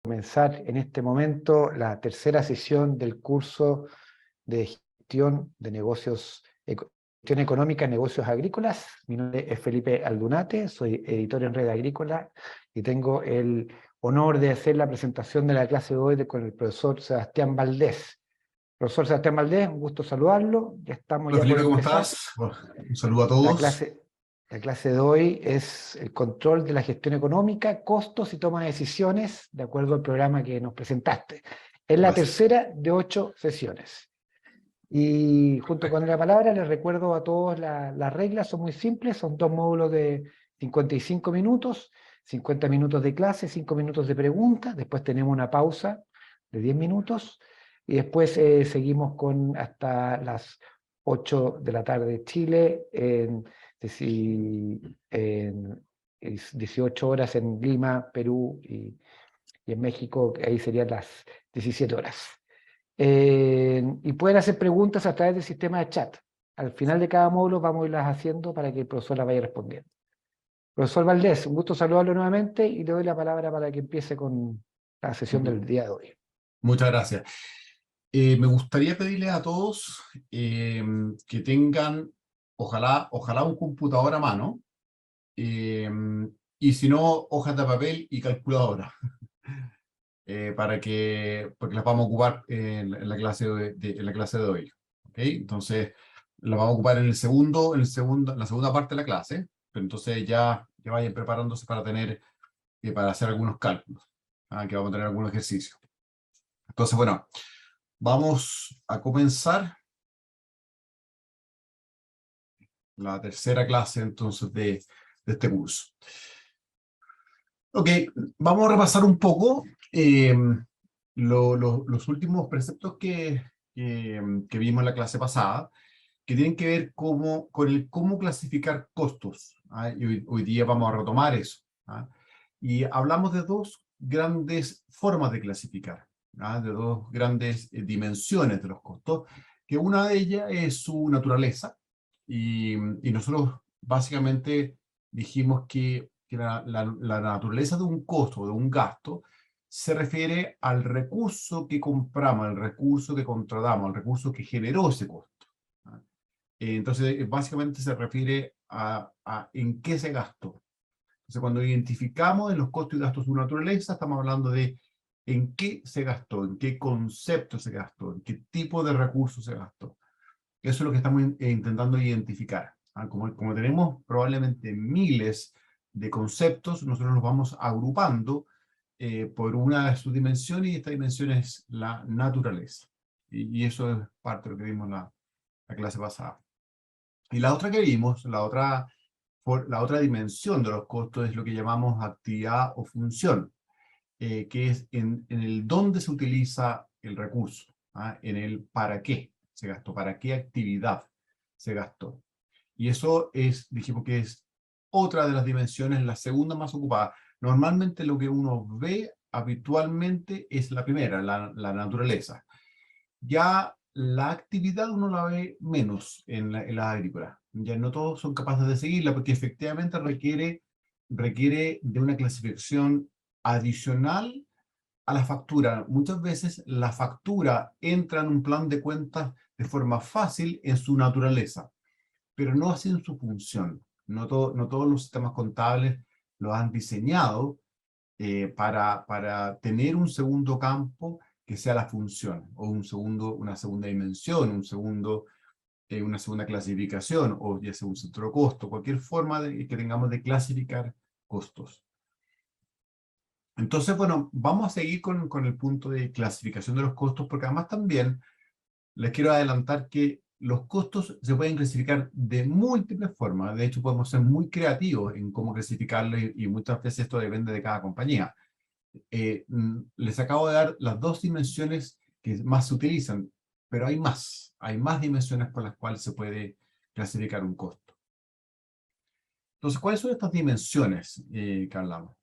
comenzar en este momento la tercera sesión del curso de gestión de negocios, gestión económica en negocios agrícolas. Mi nombre es Felipe Aldunate, soy editor en Red Agrícola y tengo el honor de hacer la presentación de la clase de hoy con el profesor Sebastián Valdés. Profesor Sebastián Valdés, un gusto saludarlo. Ya estamos Hola ya por Felipe, ¿cómo empezar. estás? Bueno, un saludo a La todos. clase de hoy es el control de la gestión económica, costos y toma de decisiones, de acuerdo al programa que nos presentaste. Es la Gracias. tercera de 8 sesiones. Y junto con la palabra les recuerdo a todos las reglas, son muy simples, son 2 módulos de 55 minutos, 50 minutos de clase, 5 minutos de preguntas, después tenemos una pausa de 10 minutos y después seguimos con hasta las 8 de la tarde de Chile, en 18 horas en Lima, Perú y en México, ahí serían las 17 horas. Y pueden hacer preguntas a través del sistema de chat. Al final de cada módulo vamos a irlas haciendo para que el profesor las vaya respondiendo. Profesor Valdés, un gusto saludarlo nuevamente y le doy la palabra para que empiece con la sesión del día de hoy. Muchas gracias. Me gustaría pedirles a todos que tengan, ojalá un computador a mano, eh, y si no, hojas de papel y calculadora, porque las vamos a ocupar en la clase en la clase de hoy. ¿Okay? Entonces, las vamos a ocupar en la segunda parte de la clase, pero entonces ya vayan preparándose para hacer algunos cálculos, que vamos a tener algunos ejercicios. Entonces, bueno, vamos a comenzar la tercera clase entonces de este curso. Ok, vamos a repasar un poco los últimos preceptos que vimos en la clase pasada, que tienen que ver con el cómo clasificar costos. Y hoy día vamos a retomar eso. Y hablamos de dos grandes formas de clasificar, de dos grandes dimensiones de los costos, que una de ellas es su naturaleza, y nosotros básicamente dijimos que la naturaleza de un costo, de un gasto, se refiere al recurso que compramos, al recurso que contratamos, al recurso que generó ese costo. Entonces, básicamente se refiere a en qué se gastó. Entonces, cuando identificamos en los costos y gastos su naturaleza, estamos hablando de en qué se gastó, en qué concepto se gastó, en qué tipo de recursos se gastó. Eso es lo que estamos intentando identificar. Como tenemos probablemente miles de conceptos, nosotros los vamos agrupando por una de sus dimensiones, y esta dimensión es la naturaleza. Y eso es parte de lo que vimos en la clase pasada. Y la otra que vimos, la otra dimensión de los costos es lo que llamamos actividad o función, que es en el dónde se utiliza el recurso, en el para qué se gastó, para qué actividad se gastó. Y eso dijimos que es otra de las dimensiones, la segunda más ocupada. Normalmente lo que uno ve habitualmente es la primera, la naturaleza. Ya la actividad uno la ve menos en la agrícola. Ya no todos son capaces de seguirla porque efectivamente requiere de una clasificación adicional a la factura. Muchas veces la factura entra en un plan de cuentas de forma fácil en su naturaleza, pero no así en su función. No todos los sistemas contables lo han diseñado para tener un segundo campo que sea la función, o una segunda dimensión, una segunda clasificación, o ya sea un centro de costo, cualquier forma que tengamos de clasificar costos. Entonces, bueno, vamos a seguir con el punto de clasificación de los costos, porque además también les quiero adelantar que los costos se pueden clasificar de múltiples formas. De hecho, podemos ser muy creativos en cómo clasificarlos, y muchas veces esto depende de cada compañía. Les acabo de dar las dos dimensiones que más se utilizan, pero hay más dimensiones por las cuales se puede clasificar un costo. Entonces, ¿cuáles son estas dimensiones que hablamos?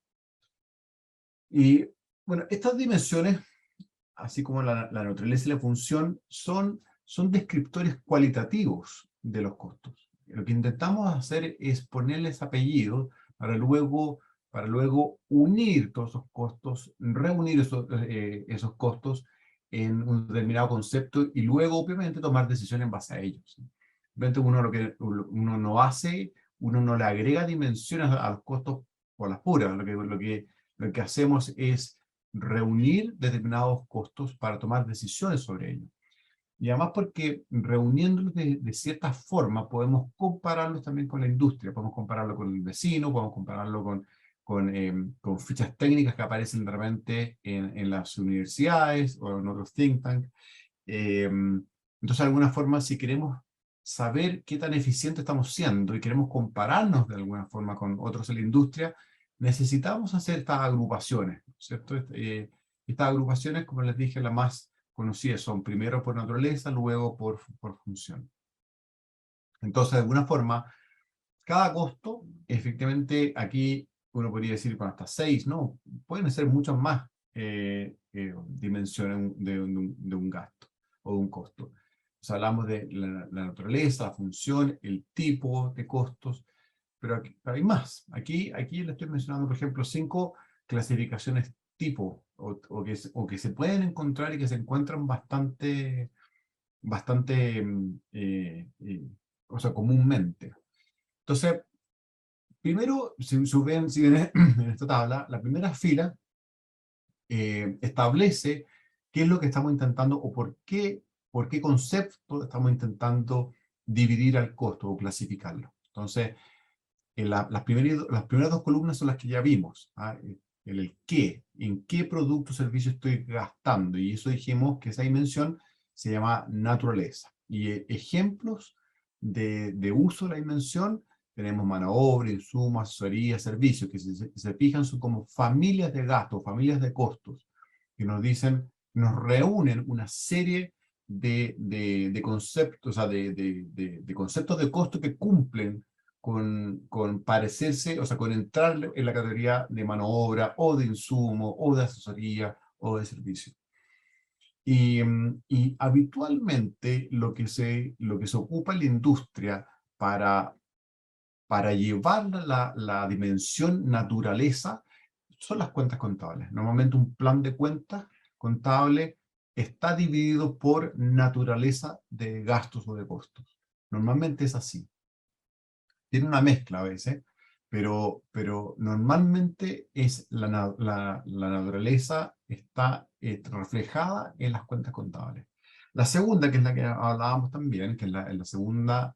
Y bueno, estas dimensiones, así como la naturaleza y la función, son descriptores cualitativos de los costos. Lo que intentamos hacer es ponerles apellidos para para luego unir todos esos costos, reunir esos costos en un determinado concepto y luego, obviamente, tomar decisiones en base a ellos. Obviamente, uno no hace, uno no le agrega dimensiones a los costos por las puras. Lo que hacemos es reunir determinados costos para tomar decisiones sobre ellos. Y además porque reuniéndolos de cierta forma podemos compararlos también con la industria, podemos compararlo con el vecino, podemos compararlo con fichas técnicas que aparecen de repente en las universidades o en otros think tanks. Entonces, de alguna forma, si queremos saber qué tan eficiente estamos siendo y queremos compararnos de alguna forma con otros en la industria, necesitamos hacer estas agrupaciones, ¿cierto? Estas agrupaciones, como les dije, las más conocidas son primero por naturaleza, luego por función. Entonces, de alguna forma, cada costo, efectivamente, aquí uno podría decir, bueno, hasta 6, ¿no? Pueden ser muchas más dimensiones de un gasto o de un costo. O sea, hablamos de la naturaleza, la función, el tipo de costos, pero hay más. Aquí le estoy mencionando, por ejemplo, 5 clasificaciones tipo, o que se pueden encontrar y que se encuentran bastante, o sea, comúnmente. Entonces, primero, si ven en esta tabla, la primera fila establece qué es lo que estamos intentando o por qué concepto estamos intentando dividir al costo o clasificarlo. Entonces, las primeras 2 columnas son las que ya vimos. ¿Ah? El qué, en qué producto o servicio estoy gastando. Y eso dijimos que esa dimensión se llama naturaleza. Y ejemplos de uso de la dimensión, tenemos mano de obra, insumos, asesoría, servicios, que se fijan son como familias de gastos, familias de costos, que nos dicen, nos reúnen una serie de conceptos, o sea, de conceptos de costo que cumplen con parecerse, o sea, con entrar en la categoría de mano de obra, o de insumo, o de asesoría, o de servicio. Y habitualmente lo que se ocupa en la industria para llevar la dimensión naturaleza son las cuentas contables. Normalmente un plan de cuentas contable está dividido por naturaleza de gastos o de costos. Normalmente es así. Tiene una mezcla a veces, pero normalmente es la naturaleza está reflejada en las cuentas contables. La segunda, que es la que hablábamos también, que es la segunda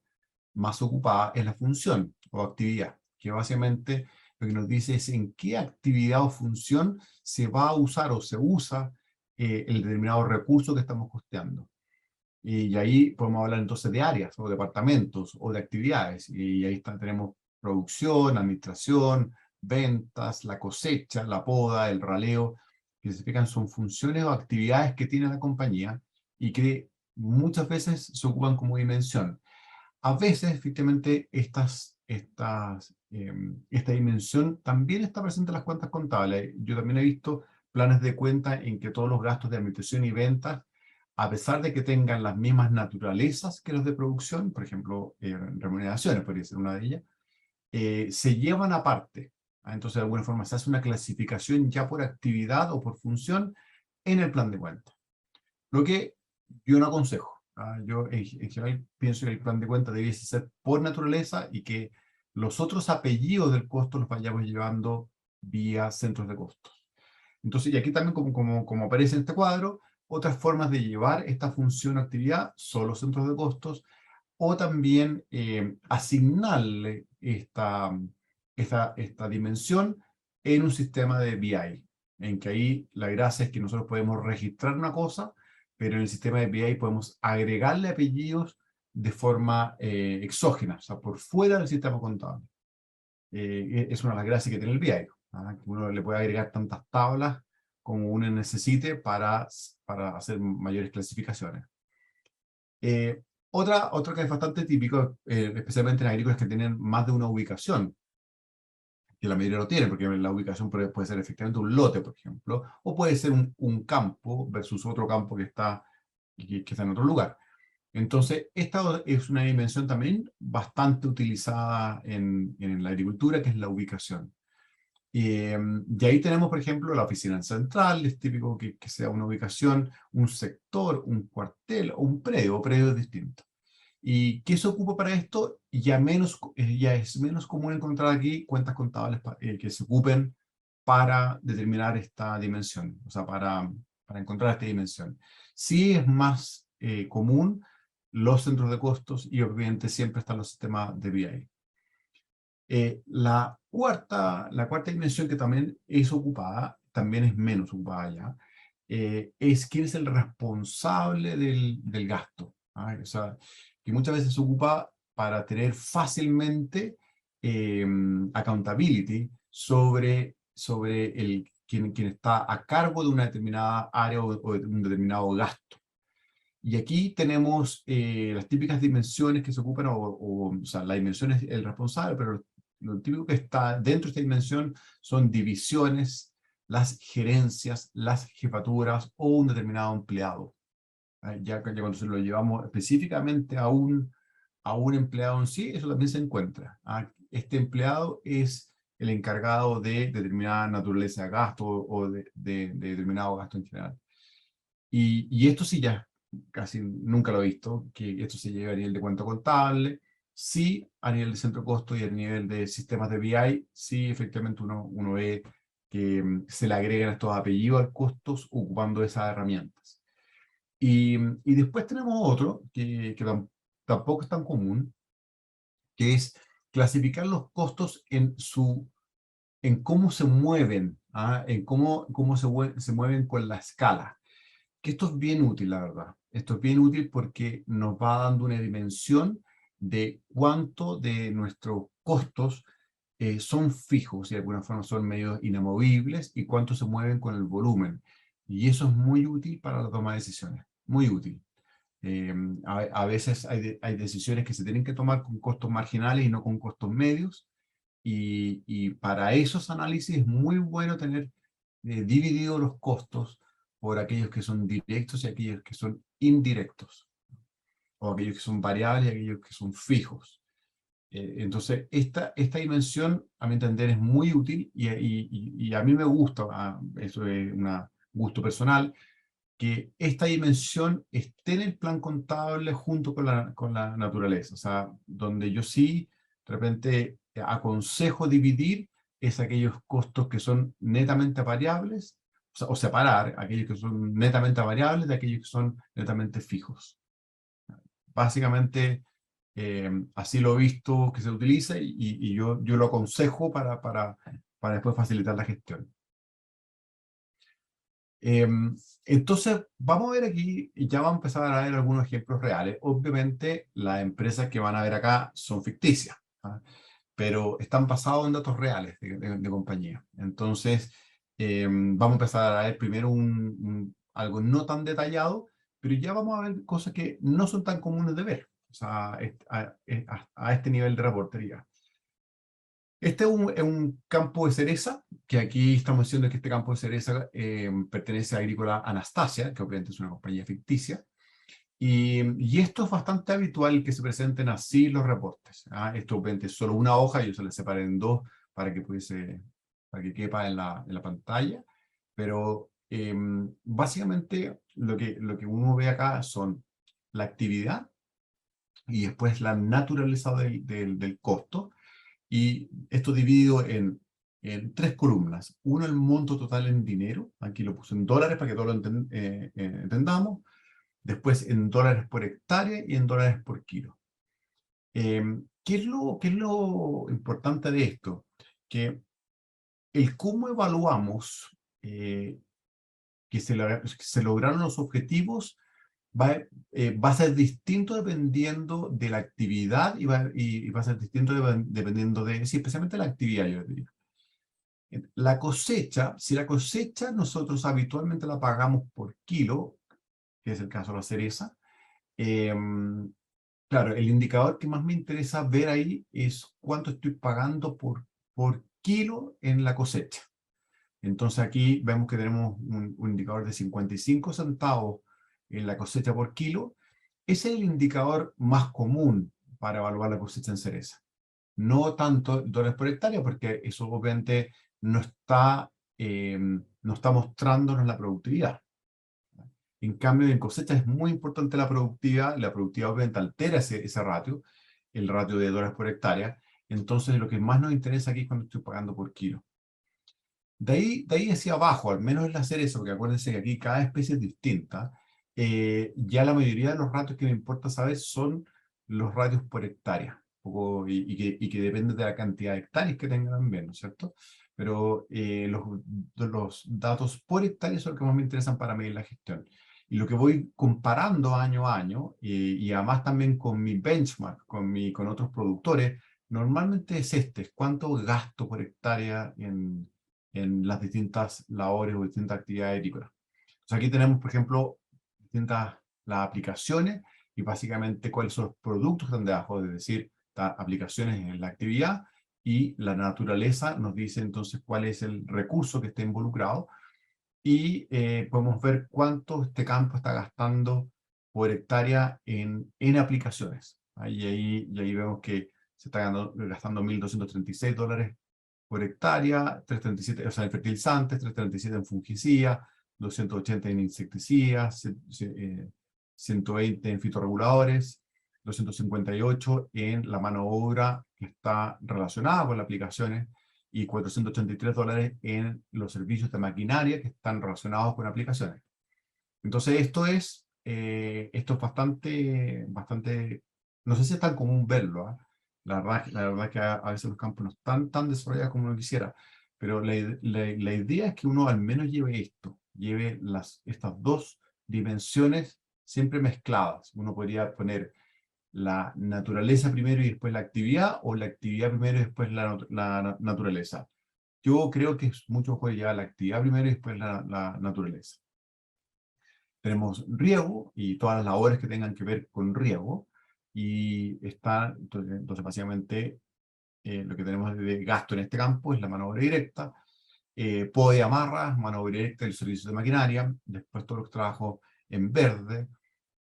más ocupada, es la función o actividad, que básicamente lo que nos dice es en qué actividad o función se va a usar o se usa el determinado recurso que estamos costeando. Y ahí podemos hablar entonces de áreas o departamentos o de actividades. Y ahí tenemos producción, administración, ventas, la cosecha, la poda, el raleo, que se fijan son funciones o actividades que tiene la compañía y que muchas veces se ocupan como dimensión. A veces, efectivamente, esta dimensión también está presente en las cuentas contables. Yo también he visto planes de cuenta en que todos los gastos de administración y ventas, a pesar de que tengan las mismas naturalezas que los de producción, por ejemplo, remuneraciones podría ser una de ellas, se llevan aparte. Entonces, de alguna forma, se hace una clasificación ya por actividad o por función en el plan de cuenta. Lo que yo no aconsejo. Yo en general pienso que el plan de cuenta debiese ser por naturaleza y que los otros apellidos del costo los vayamos llevando vía centros de costos. Entonces, y aquí también como aparece en este cuadro, otras formas de llevar esta función o actividad son los centros de costos o también asignarle esta dimensión en un sistema de BI, en que ahí la gracia es que nosotros podemos registrar una cosa, pero en el sistema de BI podemos agregarle apellidos de forma exógena, o sea, por fuera del sistema contable. Es una de las gracias que tiene el BI, ¿ah? Que uno le puede agregar tantas tablas como uno necesite para hacer mayores clasificaciones. Otra que es bastante típico, especialmente en agrícolas que tienen más de una ubicación, que la mayoría lo tiene, porque la ubicación puede ser efectivamente un lote, por ejemplo, o puede ser un campo versus otro campo que está en otro lugar. Entonces, esta es una dimensión también bastante utilizada en la agricultura, que es la ubicación. Y ahí tenemos, por ejemplo, la oficina central, es típico que sea una ubicación, un sector, un cuartel o un predio, o predios distintos. ¿Y qué se ocupa para esto? Ya es menos común encontrar aquí cuentas contables que se ocupen para determinar esta dimensión, o sea, para encontrar esta dimensión. Sí es más común los centros de costos y obviamente siempre están los sistemas de BI. La cuarta dimensión que también es ocupada, también es menos ocupada ya, es quién es el responsable del gasto. ¿Ah? O sea, que muchas veces se ocupa para tener fácilmente accountability sobre quien está a cargo de una determinada área o de un determinado gasto. Y aquí tenemos las típicas dimensiones que se ocupan, o sea, la dimensión es el responsable, pero lo típico que está dentro de esta dimensión son divisiones, las gerencias, las jefaturas o un determinado empleado. Ya cuando se lo llevamos específicamente a un empleado en sí, eso también se encuentra. Este empleado es el encargado de determinada naturaleza de gasto o de determinado gasto en general. Y esto sí ya casi nunca lo he visto, que esto se lleve a nivel de cuenta contable, sí a nivel de centro costo y a nivel de sistemas de BI, sí efectivamente uno ve que se le agregan estos apellidos a costos ocupando esas herramientas. Y después tenemos otro que tampoco es tan común, que es clasificar los costos en cómo se mueven, en cómo se mueven con la escala. Que esto es bien útil, la verdad. Esto es bien útil porque nos va dando una dimensión de cuánto de nuestros costos son fijos y de alguna forma son medios inamovibles y cuánto se mueven con el volumen. Y eso es muy útil para la toma de decisiones, muy útil. A veces hay decisiones que se tienen que tomar con costos marginales y no con costos medios. Y para esos análisis es muy bueno tener dividido los costos por aquellos que son directos y aquellos que son indirectos, o aquellos que son variables y aquellos que son fijos. Entonces, esta dimensión, a mi entender, es muy útil y a mí me gusta, eso es un gusto personal, que esta dimensión esté en el plan contable junto con la naturaleza. O sea, donde yo sí, de repente, aconsejo dividir es aquellos costos que son netamente variables, o separar aquellos que son netamente variables de aquellos que son netamente fijos. Básicamente, así lo he visto que se utiliza y yo lo aconsejo para después facilitar la gestión. Entonces, vamos a ver aquí, y ya vamos a empezar a ver algunos ejemplos reales. Obviamente, las empresas que van a ver acá son ficticias, pero están basados en datos reales de compañía. Entonces, vamos a empezar a ver primero algo no tan detallado, pero ya vamos a ver cosas que no son tan comunes de ver, o sea, a este nivel de reportería. Este es un campo de cereza, que aquí estamos diciendo que este campo de cereza pertenece a Agrícola Anastasia, que obviamente es una compañía ficticia, y esto es bastante habitual que se presenten así los reportes. Esto obviamente es solo una hoja, yo se la separé en dos para que quepa en la pantalla, pero básicamente lo que uno ve acá son la actividad y después la naturaleza del costo, y esto dividido en tres columnas. Uno, el monto total en dinero. Aquí lo puse en dólares para que todos lo entendamos. Después en dólares por hectárea y en dólares por kilo. ¿Qué es lo importante de esto? Que el cómo evaluamos que se lograron los objetivos va a ser distinto dependiendo de la actividad y va a ser distinto dependiendo sí, especialmente la actividad, yo diría. La cosecha, si la cosecha nosotros habitualmente la pagamos por kilo, que es el caso de la cereza, claro, el indicador que más me interesa ver ahí es cuánto estoy pagando por kilo en la cosecha. Entonces aquí vemos que tenemos un indicador de 55 centavos en la cosecha por kilo. Ese es el indicador más común para evaluar la cosecha en cereza. No tanto dólares por hectárea, porque eso obviamente no está mostrándonos la productividad. En cambio, en cosecha es muy importante la productividad obviamente altera ese ratio, el ratio de dólares por hectárea. Entonces, lo que más nos interesa aquí es cuando estoy pagando por kilo. De ahí hacia abajo, al menos en la cereza, porque acuérdense que aquí cada especie es distinta, ya la mayoría de los ratios que me importa saber son los ratios por hectárea, y que depende de la cantidad de hectáreas que tengan también, ¿no es cierto? Pero los datos por hectárea son los que más me interesan para medir la gestión. Y lo que voy comparando año a año, y además también con mi benchmark, con otros productores, normalmente es es cuánto gasto por hectárea en las distintas labores o distintas actividades agrícolas. Entonces aquí tenemos, por ejemplo, distintas las aplicaciones y básicamente cuáles son los productos que están debajo, es decir, aplicaciones en la actividad, y la naturaleza nos dice entonces cuál es el recurso que está involucrado, y podemos ver cuánto este campo está gastando por hectárea en aplicaciones. Y ahí vemos que se está gastando $1.236 por hectárea, 337, o sea, en fertilizantes, 337 en fungicida, 280 en insecticidas, 120 en fitorreguladores, 258 en la mano de obra que está relacionada con las aplicaciones, y $483 en los servicios de maquinaria que están relacionados con aplicaciones. Entonces esto es bastante, no sé si es tan común verlo, ¿ah? La verdad que a veces los campos no están tan desarrollados como uno quisiera, pero la idea es que uno al menos lleve estas dos dimensiones siempre mezcladas. Uno podría poner la naturaleza primero y después la actividad, o la actividad primero y después la naturaleza. Yo creo que es mucho mejor llevar la actividad primero y después la naturaleza. Tenemos riego y todas las labores que tengan que ver con riego, entonces básicamente lo que tenemos de gasto en este campo es la mano de obra directa, poda y amarras, mano de obra directa del servicio de maquinaria, después todos los trabajos en verde,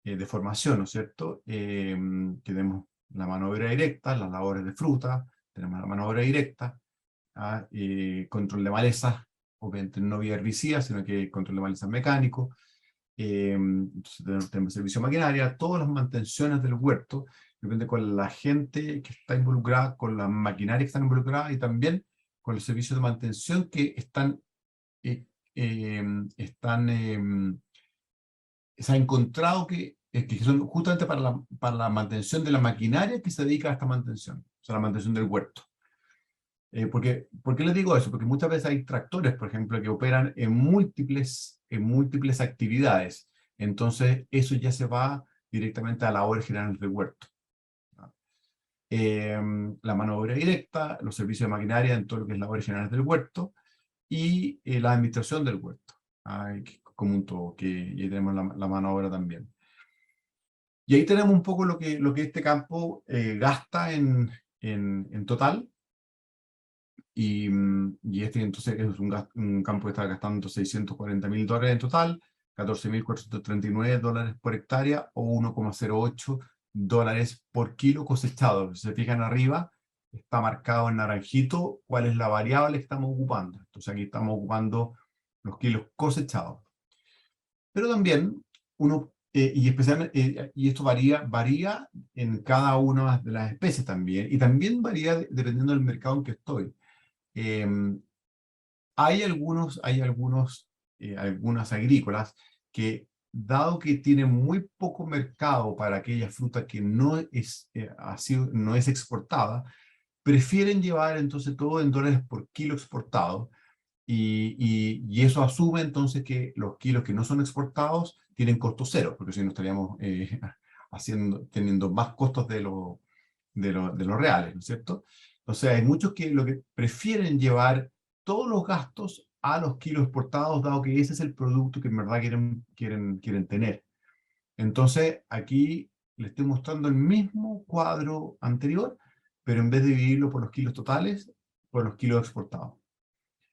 de formación, ¿no es cierto? Tenemos la mano de obra directa, las labores de fruta, tenemos la mano de obra directa, control de malezas, obviamente no vía herbicida, sino que control de malezas mecánico. Entonces tenemos servicio de maquinaria, todas las mantenciones del huerto, depende con la gente que está involucrada, con la maquinaria que están involucrada, y también con los servicios de mantención que eh, se ha encontrado que son justamente para la mantención de la maquinaria que se dedica a esta mantención, o sea, la mantención del huerto. ¿Por qué les digo eso? Porque muchas veces hay tractores, por ejemplo, que operan en múltiples actividades. Entonces, eso ya se va directamente a la obra general del huerto. La mano de obra directa, los servicios de maquinaria en todo lo que es la obra general del huerto, y la administración del huerto, como un todo, y ahí tenemos la mano de obra también. Y ahí tenemos un poco lo que este campo gasta en total. Y este entonces es un campo que está gastando $640.000 en total, $14.439 por hectárea, o $1,08 por kilo cosechado. Si se fijan arriba, está marcado en naranjito cuál es la variable que estamos ocupando. Entonces aquí estamos ocupando los kilos cosechados. Pero también y especialmente, y esto varía en cada una de las especies también, y también varía dependiendo del mercado en que estoy. Algunas agrícolas que, dado que tienen muy poco mercado para aquella fruta que no es exportada, prefieren llevar entonces todo en dólares por kilo exportado, y eso asume entonces que los kilos que no son exportados tienen costo cero, porque si no estaríamos teniendo más costos de los reales, ¿no es cierto? O sea, hay muchos que lo que prefieren llevar todos los gastos a los kilos exportados, dado que ese es el producto que en verdad quieren tener. Entonces, aquí le estoy mostrando el mismo cuadro anterior, pero en vez de dividirlo por los kilos totales, por los kilos exportados.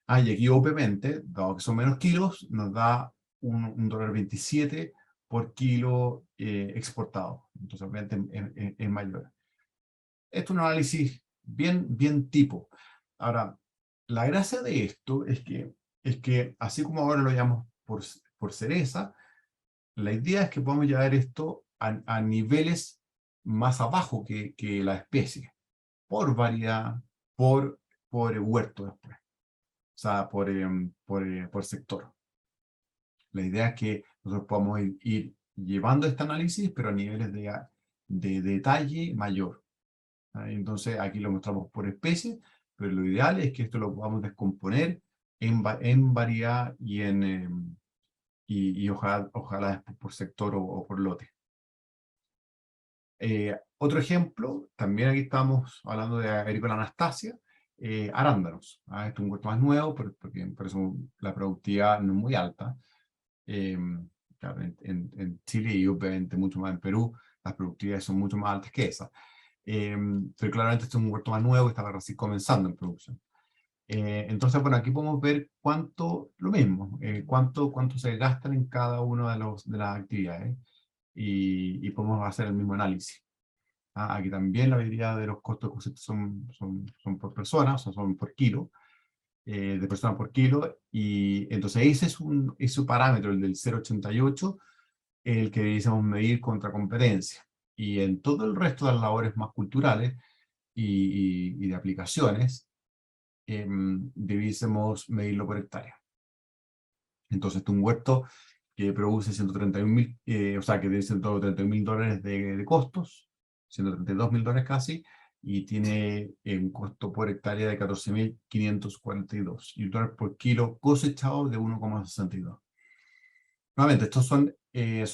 Y aquí obviamente, dado que son menos kilos, nos da $1,27 por kilo exportado. Entonces, obviamente es mayor. Esto es un análisis bien tipo. Ahora, la gracia de esto es que así como ahora lo llamamos por cereza, la idea es que podamos llevar esto a niveles más abajo que la especie, por variedad, por huerto después, o sea, por sector. La idea es que nosotros podamos ir llevando este análisis, pero a niveles de detalle mayor. Entonces, aquí lo mostramos por especie, pero lo ideal es que esto lo podamos descomponer en variedad y ojalá después por sector o por lote. Otro ejemplo, también aquí estamos hablando de agrícola Anastasia, arándanos. Este es un huerto más nuevo, porque por eso la productividad no es muy alta. Claro, en Chile y obviamente mucho más en Perú, las productividades son mucho más altas que esas. Pero claramente este es un huerto más nuevo que está recién comenzando en producción. Entonces, bueno, aquí podemos ver lo mismo, cuánto se gastan en cada una de las actividades y podemos hacer el mismo análisis. Aquí también la mayoría de los costos de cosecha son por persona, o sea, son por kilo, de persona por kilo, y entonces ese es un parámetro, el del 0,88, el que debiésemos medir contra competencia. Y en todo el resto de las labores más culturales y de aplicaciones, debiésemos medirlo por hectárea. Entonces, un huerto que produce 131.000, o sea, que tiene $131.000 de costos, $132.000 casi, y tiene un costo por hectárea de 14.542, y un dólar por kilo cosechado de 1,62. Nuevamente, estos son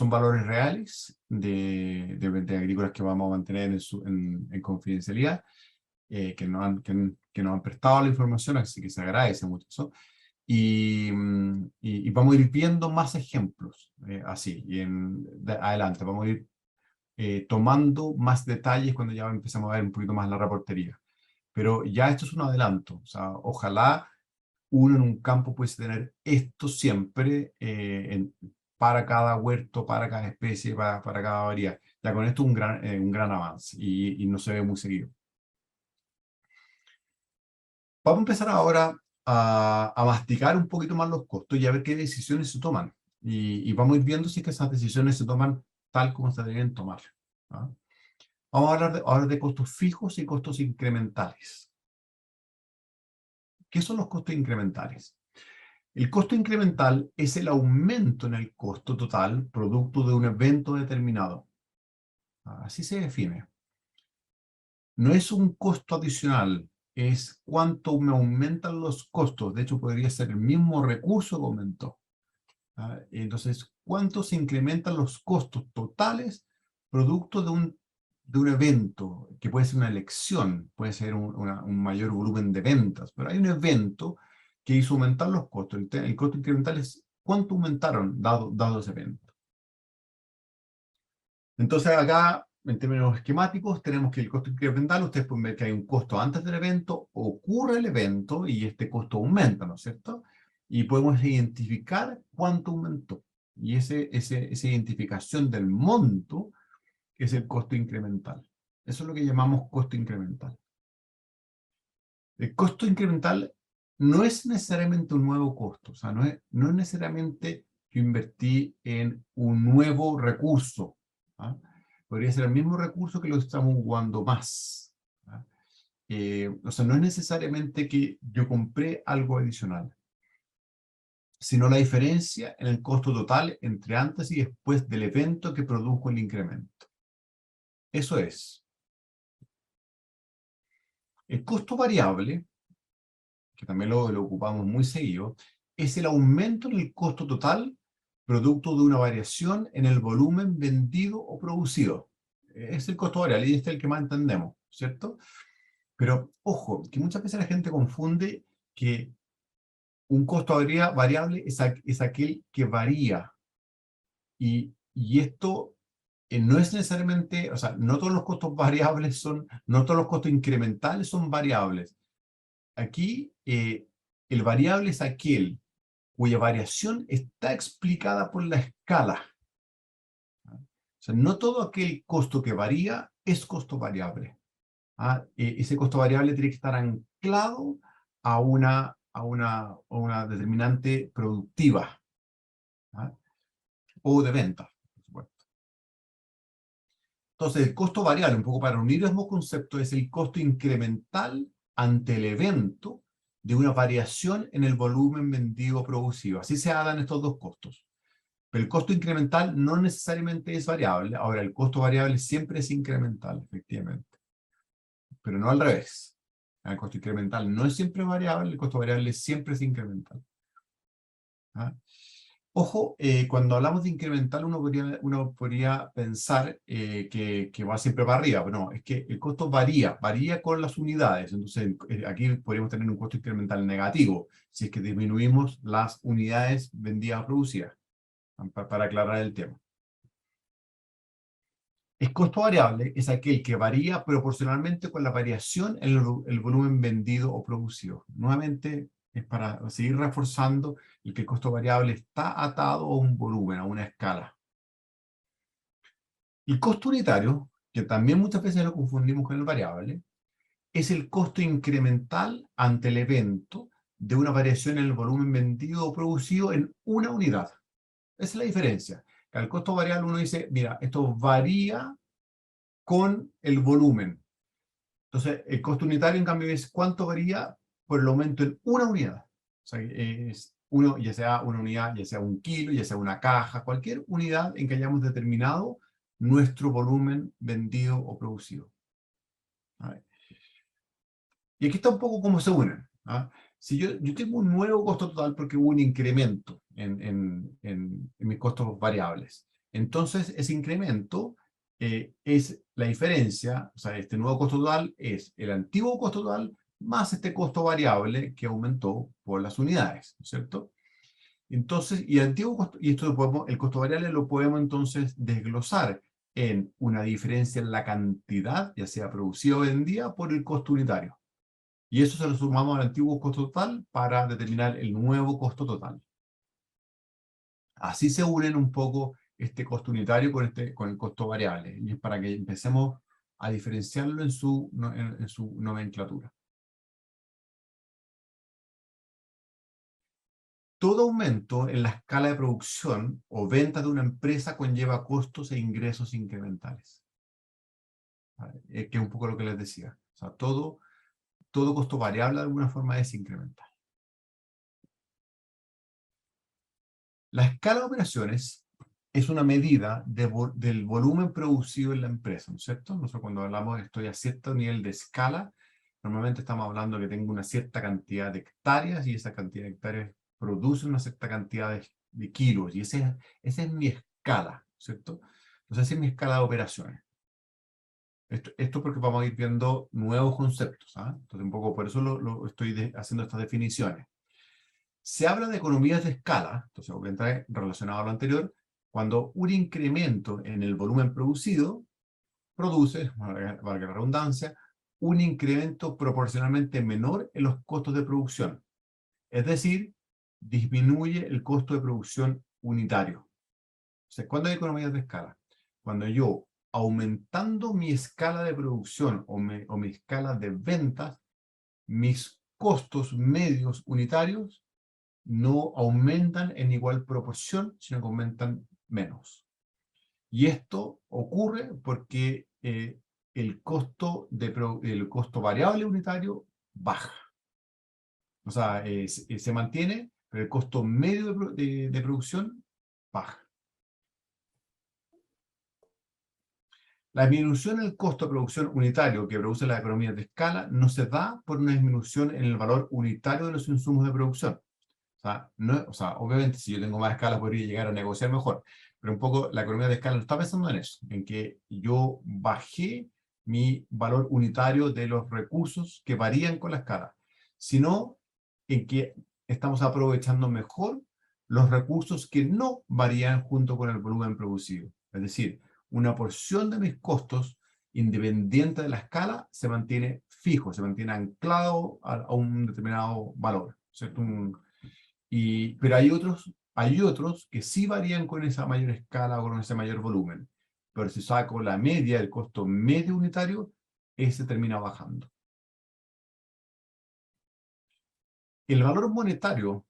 valores reales de agrícolas que vamos a mantener en confidencialidad, que nos han prestado la información, así que se agradece mucho eso. Y vamos a ir viendo más ejemplos así, adelante, vamos a ir tomando más detalles cuando ya empecemos a ver un poquito más la reportería. Pero ya esto es un adelanto, o sea, ojalá uno en un campo pudiese tener esto siempre para cada huerto, para cada especie, para cada variedad. Ya con esto un gran avance y no se ve muy seguido. Vamos a empezar ahora a masticar un poquito más los costos y a ver qué decisiones se toman. Y vamos a ir viendo si es que esas decisiones se toman tal como se deben tomar. Vamos a hablar ahora de costos fijos y costos incrementales. ¿Qué son los costos incrementales? El costo incremental es el aumento en el costo total producto de un evento determinado. Así se define. No es un costo adicional, es cuánto me aumentan los costos. De hecho, podría ser el mismo recurso que aumentó. Entonces, ¿cuánto se incrementan los costos totales producto de un evento? Que puede ser una elección, puede ser un mayor volumen de ventas, pero hay un evento que hizo aumentar los costos. El costo incremental es cuánto aumentaron dado ese evento. Entonces acá, en términos esquemáticos, tenemos que el costo incremental, ustedes pueden ver que hay un costo antes del evento, ocurre el evento y este costo aumenta, ¿no es cierto? Y podemos identificar cuánto aumentó. Y esa identificación del monto es el costo incremental. Eso es lo que llamamos costo incremental. El costo incremental no es necesariamente un nuevo costo, o sea, no es necesariamente que invertí en un nuevo recurso. Podría ser el mismo recurso que lo estamos jugando más. O sea, no es necesariamente que yo compré algo adicional, sino la diferencia en el costo total entre antes y después del evento que produjo el incremento. Eso es. El costo variable, que también lo ocupamos muy seguido, es el aumento en el costo total producto de una variación en el volumen vendido o producido. Es el costo variable y este es el que más entendemos, ¿cierto? Pero ojo, que muchas veces la gente confunde que un costo variable es aquel que varía. Y esto no es necesariamente, o sea, no todos los costos variables no todos los costos incrementales son variables. Aquí el variable es aquel cuya variación está explicada por la escala. O sea, no todo aquel costo que varía es costo variable. Ese costo variable tiene que estar anclado a una determinante productiva, ¿ah? O de venta, por supuesto. Entonces, el costo variable, un poco para unir los dos conceptos, es el costo incremental ante el evento de una variación en el volumen vendido o producido. Así se dan estos dos costos. Pero el costo incremental no necesariamente es variable. Ahora, el costo variable siempre es incremental, efectivamente. Pero no al revés. El costo incremental no es siempre variable, el costo variable siempre es incremental. ¿Ah? Ojo, cuando hablamos de incremental uno podría pensar que va siempre para arriba, pero no, es que el costo varía con las unidades. Entonces, aquí podríamos tener un costo incremental negativo, si es que disminuimos las unidades vendidas o producidas, para aclarar el tema. El costo variable es aquel que varía proporcionalmente con la variación en el volumen vendido o producido. Nuevamente, es para seguir reforzando el que el costo variable está atado a un volumen, a una escala. El costo unitario, que también muchas veces lo confundimos con el variable, es el costo incremental ante el evento de una variación en el volumen vendido o producido en una unidad. Esa es la diferencia. Al costo variable uno dice, mira, esto varía con el volumen. Entonces, el costo unitario, en cambio, es cuánto varía por el aumento en una unidad. O sea, es uno, ya sea una unidad, ya sea un kilo, ya sea una caja, cualquier unidad en que hayamos determinado nuestro volumen vendido o producido. A ver. Y aquí está un poco cómo se unen. ¿Ah? Si yo tengo un nuevo costo total porque hubo un incremento en mis costos variables. Entonces, ese incremento es la diferencia, o sea, este nuevo costo total es el antiguo costo total más este costo variable que aumentó por las unidades, ¿no es cierto? Entonces, y el antiguo costo, y esto el costo variable lo podemos entonces desglosar en una diferencia en la cantidad, ya sea producida o vendida, por el costo unitario. Y eso se lo sumamos al antiguo costo total para determinar el nuevo costo total. Así se unen un poco este costo unitario con el costo variable. Y es para que empecemos a diferenciarlo en su nomenclatura. Todo aumento en la escala de producción o venta de una empresa conlleva costos e ingresos incrementales. Que es un poco lo que les decía. O sea, todo costo variable de alguna forma es incremental. La escala de operaciones es una medida del volumen producido en la empresa, ¿no es cierto? Nosotros cuando hablamos de estoy a cierto nivel de escala, normalmente estamos hablando de que tengo una cierta cantidad de hectáreas y esa cantidad de hectáreas produce una cierta cantidad de kilos y esa es mi escala, ¿cierto? Entonces esa es mi escala de operaciones. Esto porque vamos a ir viendo nuevos conceptos, ¿ah? Entonces un poco por eso lo estoy haciendo estas definiciones. Se habla de economías de escala, entonces voy a entrar relacionado a lo anterior, cuando un incremento en el volumen producido produce, valga la redundancia, un incremento proporcionalmente menor en los costos de producción. Es decir, disminuye el costo de producción unitario. O sea, ¿cuándo hay economías de escala? Cuando yo, aumentando mi escala de producción o mi escala de ventas, mis costos medios unitarios no aumentan en igual proporción, sino que aumentan menos. Y esto ocurre porque el costo variable unitario baja. O sea, se mantiene, pero el costo medio de producción baja. La disminución en el costo de producción unitario que produce la economía de escala no se da por una disminución en el valor unitario de los insumos de producción. O sea, obviamente si yo tengo más escala podría llegar a negociar mejor, pero un poco la economía de escala no está pensando en eso, en que yo bajé mi valor unitario de los recursos que varían con la escala, sino en que estamos aprovechando mejor los recursos que no varían junto con el volumen producido. Es decir, una porción de mis costos, independiente de la escala, se mantiene fijo, se mantiene anclado a un determinado valor, ¿cierto? Pero hay otros que sí varían con esa mayor escala o con ese mayor volumen. Pero si saco la media, el costo medio unitario, ese termina bajando. El valor monetario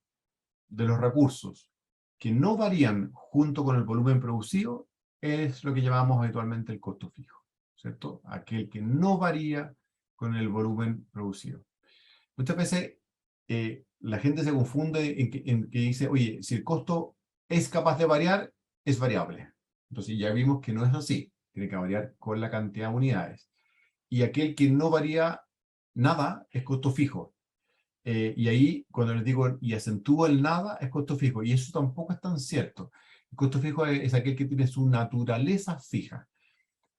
de los recursos que no varían junto con el volumen producido es lo que llamamos habitualmente el costo fijo, ¿cierto? Aquel que no varía con el volumen producido. Muchas veces la gente se confunde en que dice, oye, si el costo es capaz de variar, es variable. Entonces ya vimos que no es así, tiene que variar con la cantidad de unidades. Y aquel que no varía nada es costo fijo. Y ahí, cuando les digo y acentúo el nada, es costo fijo. Y eso tampoco es tan cierto. El costo fijo es aquel que tiene su naturaleza fija.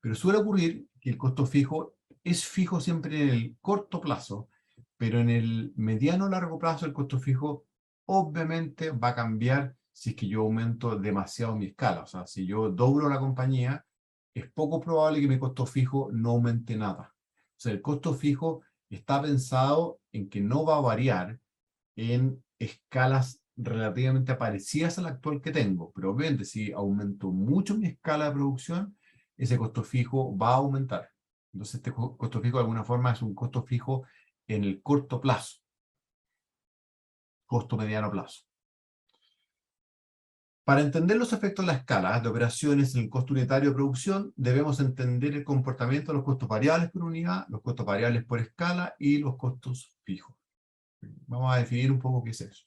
Pero suele ocurrir que el costo fijo es fijo siempre en el corto plazo, pero en el mediano o largo plazo el costo fijo obviamente va a cambiar si es que yo aumento demasiado mi escala. O sea, si yo doblo la compañía, es poco probable que mi costo fijo no aumente nada. O sea, el costo fijo está pensado en que no va a variar en escalas relativamente parecidas a la actual que tengo, pero obviamente si aumento mucho mi escala de producción, ese costo fijo va a aumentar. Entonces este costo fijo de alguna forma es un costo fijo en el corto plazo, costo mediano plazo. Para entender los efectos de la escala de operaciones en el costo unitario de producción, debemos entender el comportamiento de los costos variables por unidad, los costos variables por escala y los costos fijos. Vamos a definir un poco qué es eso.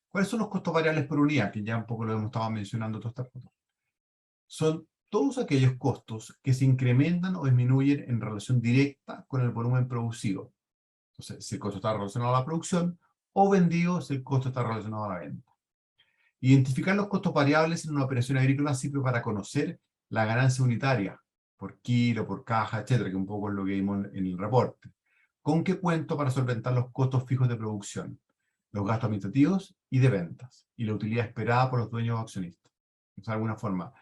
¿Cuáles son los costos variables por unidad? Que ya un poco lo hemos estado mencionando todas estas cosas. Son todos aquellos costos que se incrementan o disminuyen en relación directa con el volumen producido. Entonces, si el costo está relacionado a la producción, o vendido si el costo está relacionado a la venta. Identificar los costos variables en una operación agrícola sirve para conocer la ganancia unitaria, por kilo, por caja, etcétera, que un poco es lo que vimos en el reporte. ¿Con qué cuento para solventar los costos fijos de producción, los gastos administrativos y de ventas, y la utilidad esperada por los dueños o accionistas? O sea, de alguna forma,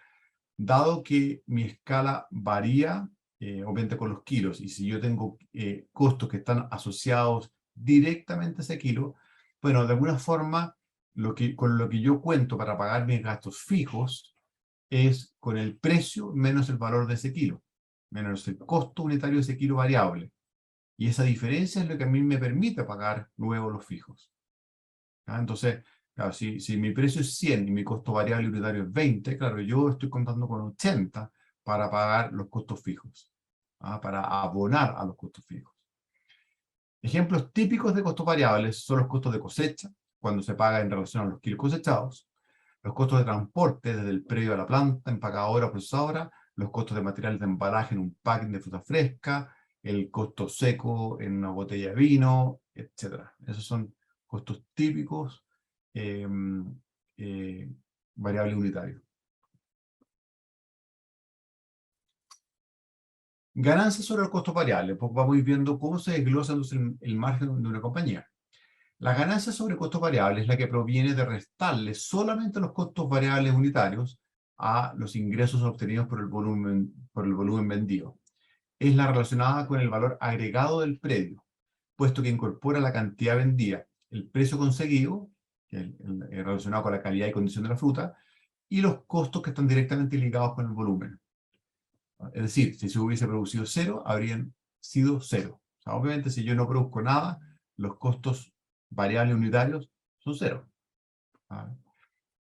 dado que mi escala varía, obviamente con los kilos, y si yo tengo costos que están asociados directamente a ese kilo, bueno, de alguna forma, con lo que yo cuento para pagar mis gastos fijos es con el precio menos el valor de ese kilo, menos el costo unitario de ese kilo variable. Y esa diferencia es lo que a mí me permite pagar luego los fijos. ¿Ah? Entonces, claro, si mi precio es 100 y mi costo variable unitario es 20, claro, yo estoy contando con 80 para pagar los costos fijos, ¿ah? Para abonar a los costos fijos. Ejemplos típicos de costos variables son los costos de cosecha, cuando se paga en relación a los kilos cosechados, los costos de transporte desde el predio a la planta, empacadora o procesadora, los costos de materiales de embalaje en un packing de fruta fresca, el costo seco en una botella de vino, etc. Esos son costos típicos eh, variable unitario. Ganancias sobre el costo variable. Pues vamos viendo cómo se desglosa entonces el margen de una compañía. La ganancia sobre costos variables es la que proviene de restarle solamente los costos variables unitarios a los ingresos obtenidos por el volumen vendido. Es la relacionada con el valor agregado del predio, puesto que incorpora la cantidad vendida, el precio conseguido, relacionado con la calidad y condición de la fruta, y los costos que están directamente ligados con el volumen. Es decir, si se hubiese producido cero, habrían sido cero. O sea, obviamente, si yo no produzco nada, los costos variables unitarios son cero. ¿Ah?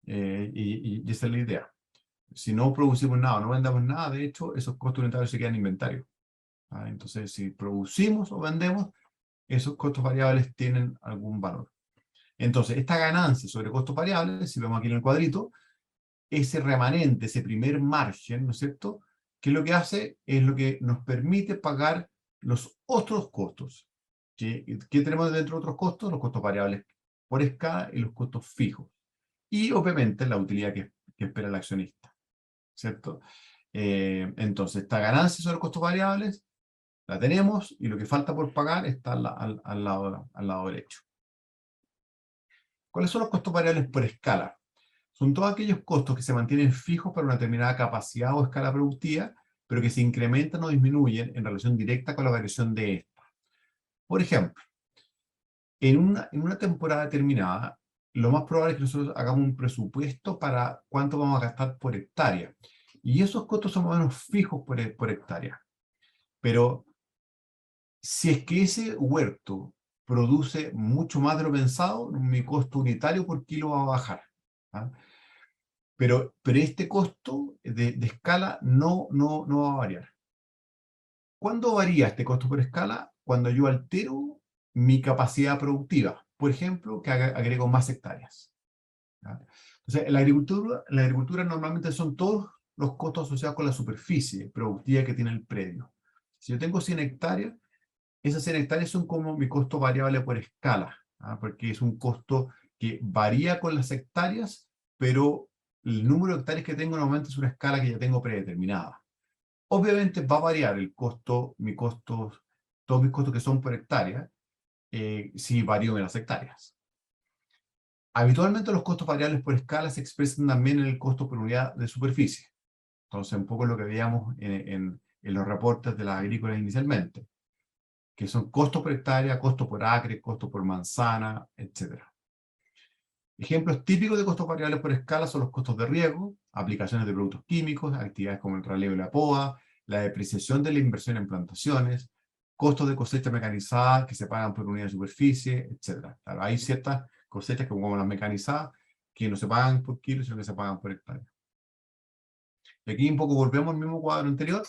Y esa es la idea. Si no producimos nada, no vendamos nada, de hecho, esos costos unitarios se quedan en inventario. ¿Ah? Entonces, si producimos o vendemos, esos costos variables tienen algún valor. Entonces, esta ganancia sobre costos variables, si vemos aquí en el cuadrito, ese remanente, ese primer margen, ¿no es cierto?, que lo que hace es lo que nos permite pagar los otros costos. ¿Qué tenemos dentro de otros costos? Los costos variables por escala y los costos fijos. Y obviamente la utilidad que espera el accionista, ¿cierto? Entonces, esta ganancia sobre costos variables la tenemos y lo que falta por pagar está al lado derecho. ¿Cuáles son los costos variables por escala? Son todos aquellos costos que se mantienen fijos para una determinada capacidad o escala productiva, pero que se incrementan o disminuyen en relación directa con la variación de esta. Por ejemplo, en una temporada determinada, lo más probable es que nosotros hagamos un presupuesto para cuánto vamos a gastar por hectárea. Y esos costos son más o menos fijos por hectárea. Pero si es que ese huerto produce mucho más de lo pensado, mi costo unitario por kilo va a bajar. ¿Ah? Pero este costo de escala no va a variar. ¿Cuándo varía este costo por escala? Cuando yo altero mi capacidad productiva. Por ejemplo, que agrego más hectáreas. ¿Ya? Entonces, la agricultura normalmente son todos los costos asociados con la superficie productiva que tiene el predio. Si yo tengo 100 hectáreas, esas 100 hectáreas son como mi costo variable por escala, ¿ah? Porque es un costo que varía con las hectáreas, pero el número de hectáreas que tengo normalmente es una escala que ya tengo predeterminada. Obviamente va a variar el costo, todos mis costos que son por hectárea, si varío en las hectáreas. Habitualmente los costos variables por escala se expresan también en el costo por unidad de superficie. Entonces, un poco lo que veíamos en los reportes de las agrícolas inicialmente, que son costos por hectárea, costo por acre, costo por manzana, etc. Ejemplos típicos de costos variables por escala son los costos de riego, aplicaciones de productos químicos, actividades como el raleo y la poda, la depreciación de la inversión en plantaciones, costos de cosecha mecanizada que se pagan por unidad de superficie, etc. Claro, hay ciertas cosechas como las mecanizadas que no se pagan por kilo, sino que se pagan por hectárea. Y aquí un poco volvemos al mismo cuadro anterior.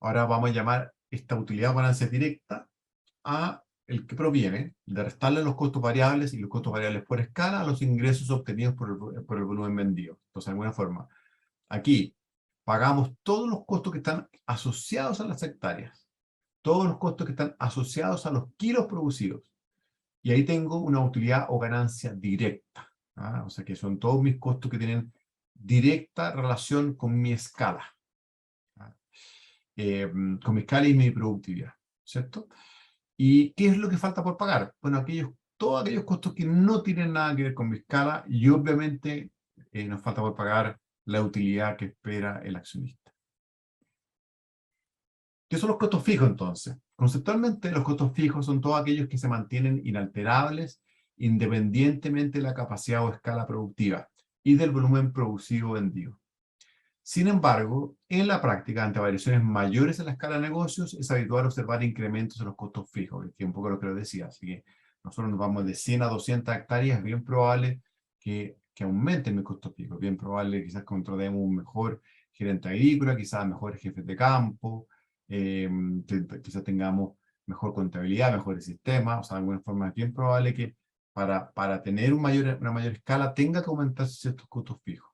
Ahora vamos a llamar esta utilidad ganancia directa a el que proviene de restarle los costos variables y los costos variables por escala a los ingresos obtenidos por el volumen vendido. Entonces, de alguna forma, aquí pagamos todos los costos que están asociados a las hectáreas, todos los costos que están asociados a los kilos producidos. Y ahí tengo una utilidad o ganancia directa. ¿Ah? O sea que son todos mis costos que tienen directa relación con mi escala. ¿Ah? Con mi escala y mi productividad. ¿Cierto? ¿Y qué es lo que falta por pagar? Bueno, todos aquellos costos que no tienen nada que ver con mi escala y obviamente nos falta por pagar la utilidad que espera el accionista. ¿Qué son los costos fijos entonces? Conceptualmente, los costos fijos son todos aquellos que se mantienen inalterables independientemente de la capacidad o escala productiva y del volumen producido o vendido. Sin embargo, en la práctica, ante variaciones mayores en la escala de negocios, es habitual observar incrementos en los costos fijos, que es un poco lo que lo decía. Así que nosotros nos vamos de 100 a 200 hectáreas, es bien probable que aumenten mis costos fijos, es bien probable quizás contratemos un mejor gerente agrícola, quizás mejores jefes de campo, quizás tengamos mejor contabilidad, mejores sistemas, o sea, de alguna forma es bien probable que para tener una mayor escala tenga que aumentarse ciertos costos fijos.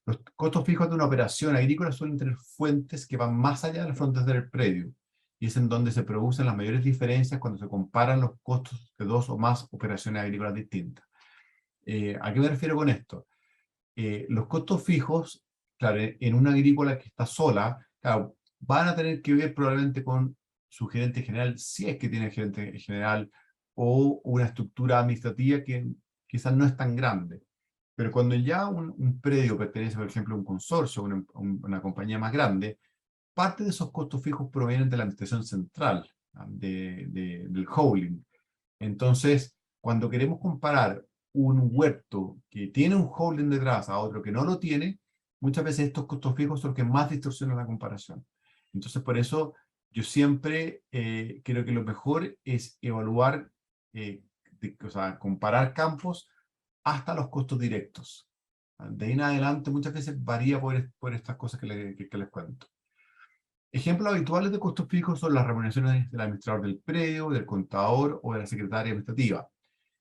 Los costos fijos de una operación agrícola suelen tener fuentes que van más allá de las fronteras del predio, y es en donde se producen las mayores diferencias cuando se comparan los costos de dos o más operaciones agrícolas distintas. ¿A qué me refiero con esto? Los costos fijos, claro, en una agrícola que está sola, claro, van a tener que ver probablemente con su gerente general, si es que tiene gerente general, o una estructura administrativa que quizás no es tan grande. Pero cuando ya un predio pertenece, por ejemplo, a un consorcio, una compañía más grande, parte de esos costos fijos provienen de la administración central, del holding. Entonces, cuando queremos comparar un huerto que tiene un holding detrás a otro que no lo tiene, muchas veces estos costos fijos son los que más distorsionan la comparación. Entonces, por eso yo siempre creo que lo mejor es evaluar, o sea, comparar campos hasta los costos directos. De ahí en adelante muchas veces varía por estas cosas que les cuento. Ejemplos habituales de costos fijos son las remuneraciones del administrador del predio, del contador o de la secretaria administrativa,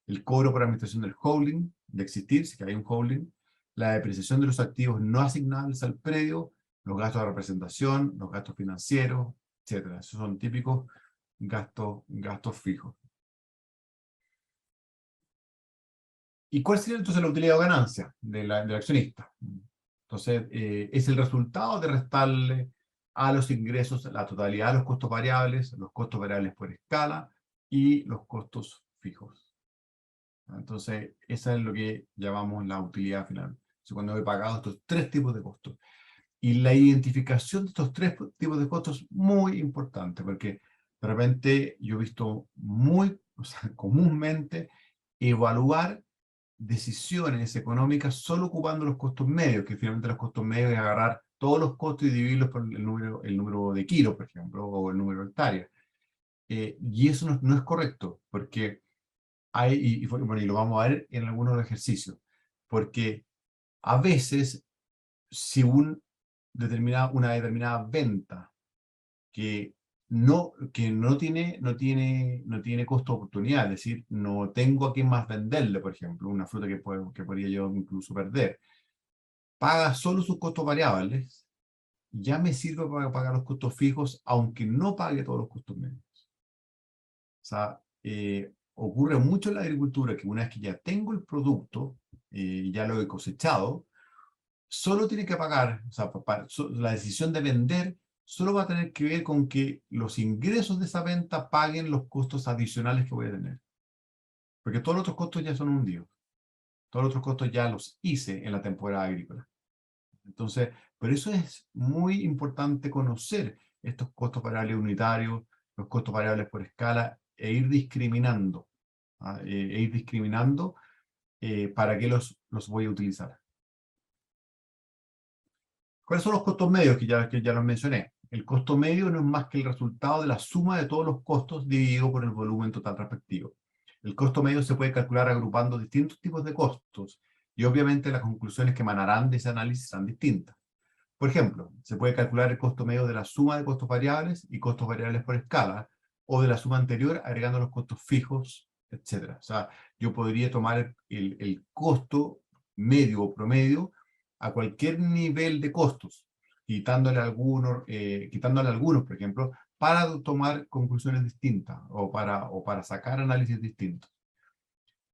el cobro por administración del holding, de existir, si que hay un holding, la depreciación de los activos no asignables al predio, los gastos de representación, los gastos financieros, etc. Esos son típicos gastos fijos. ¿Y cuál sería entonces la utilidad o ganancia del accionista? Entonces, es el resultado de restarle a los ingresos la totalidad de los costos variables por escala y los costos fijos. Entonces, esa es lo que llamamos la utilidad final. Entonces, cuando he pagado estos tres tipos de costos. Y la identificación de estos tres tipos de costos es muy importante, porque de repente yo he visto comúnmente evaluar decisiones económicas solo ocupando los costos medios, que finalmente los costos medios es agarrar todos los costos y dividirlos por el número de kilos, por ejemplo, o el número de hectáreas. y eso no es correcto, porque hay, bueno, y lo vamos a ver en algunos ejercicios, porque a veces, si una determinada venta que no tiene costo de oportunidad, es decir, no tengo a quién más venderle, por ejemplo, una fruta que podría yo incluso perder, paga solo sus costos variables, ya me sirve para pagar los costos fijos, aunque no pague todos los costos medios. O sea, ocurre mucho en la agricultura que una vez que ya tengo el producto, ya lo he cosechado, solo tiene que pagar, o sea, la decisión de vender solo va a tener que ver con que los ingresos de esa venta paguen los costos adicionales que voy a tener. Porque todos los otros costos ya son hundidos. Todos los otros costos ya los hice en la temporada agrícola. Entonces, por eso es muy importante conocer estos costos variables unitarios, los costos variables por escala, e ir discriminando, ¿ah? Ir discriminando para qué los voy a utilizar. ¿Cuáles son los costos medios que ya los mencioné? El costo medio no es más que el resultado de la suma de todos los costos dividido por el volumen total respectivo. El costo medio se puede calcular agrupando distintos tipos de costos y obviamente las conclusiones que emanarán de ese análisis serán distintas. Por ejemplo, se puede calcular el costo medio de la suma de costos variables y costos variables por escala, o de la suma anterior agregando los costos fijos, etc. O sea, yo podría tomar el costo medio o promedio a cualquier nivel de costos, quitándole algunos, por ejemplo, para tomar conclusiones distintas o para sacar análisis distintos.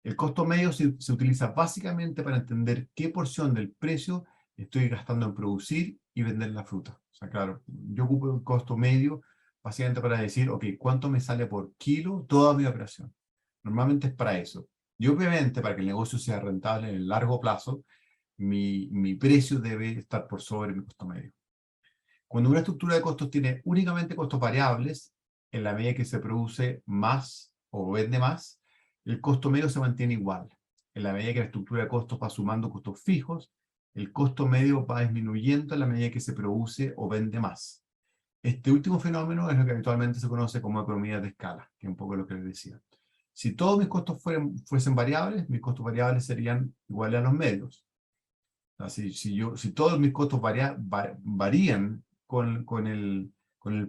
El costo medio se utiliza básicamente para entender qué porción del precio estoy gastando en producir y vender la fruta. O sea, claro, yo ocupo el costo medio básicamente para decir, ok, ¿cuánto me sale por kilo toda mi operación? Normalmente es para eso. Y obviamente, para que el negocio sea rentable en el largo plazo, mi precio debe estar por sobre mi costo medio. Cuando una estructura de costos tiene únicamente costos variables, en la medida que se produce más o vende más, el costo medio se mantiene igual. En la medida que la estructura de costos va sumando costos fijos, el costo medio va disminuyendo en la medida que se produce o vende más. Este último fenómeno es lo que habitualmente se conoce como economía de escala, que es un poco lo que les decía. Si todos mis costos fuesen variables, mis costos variables serían iguales a los medios. O sea, si todos mis costos varían con el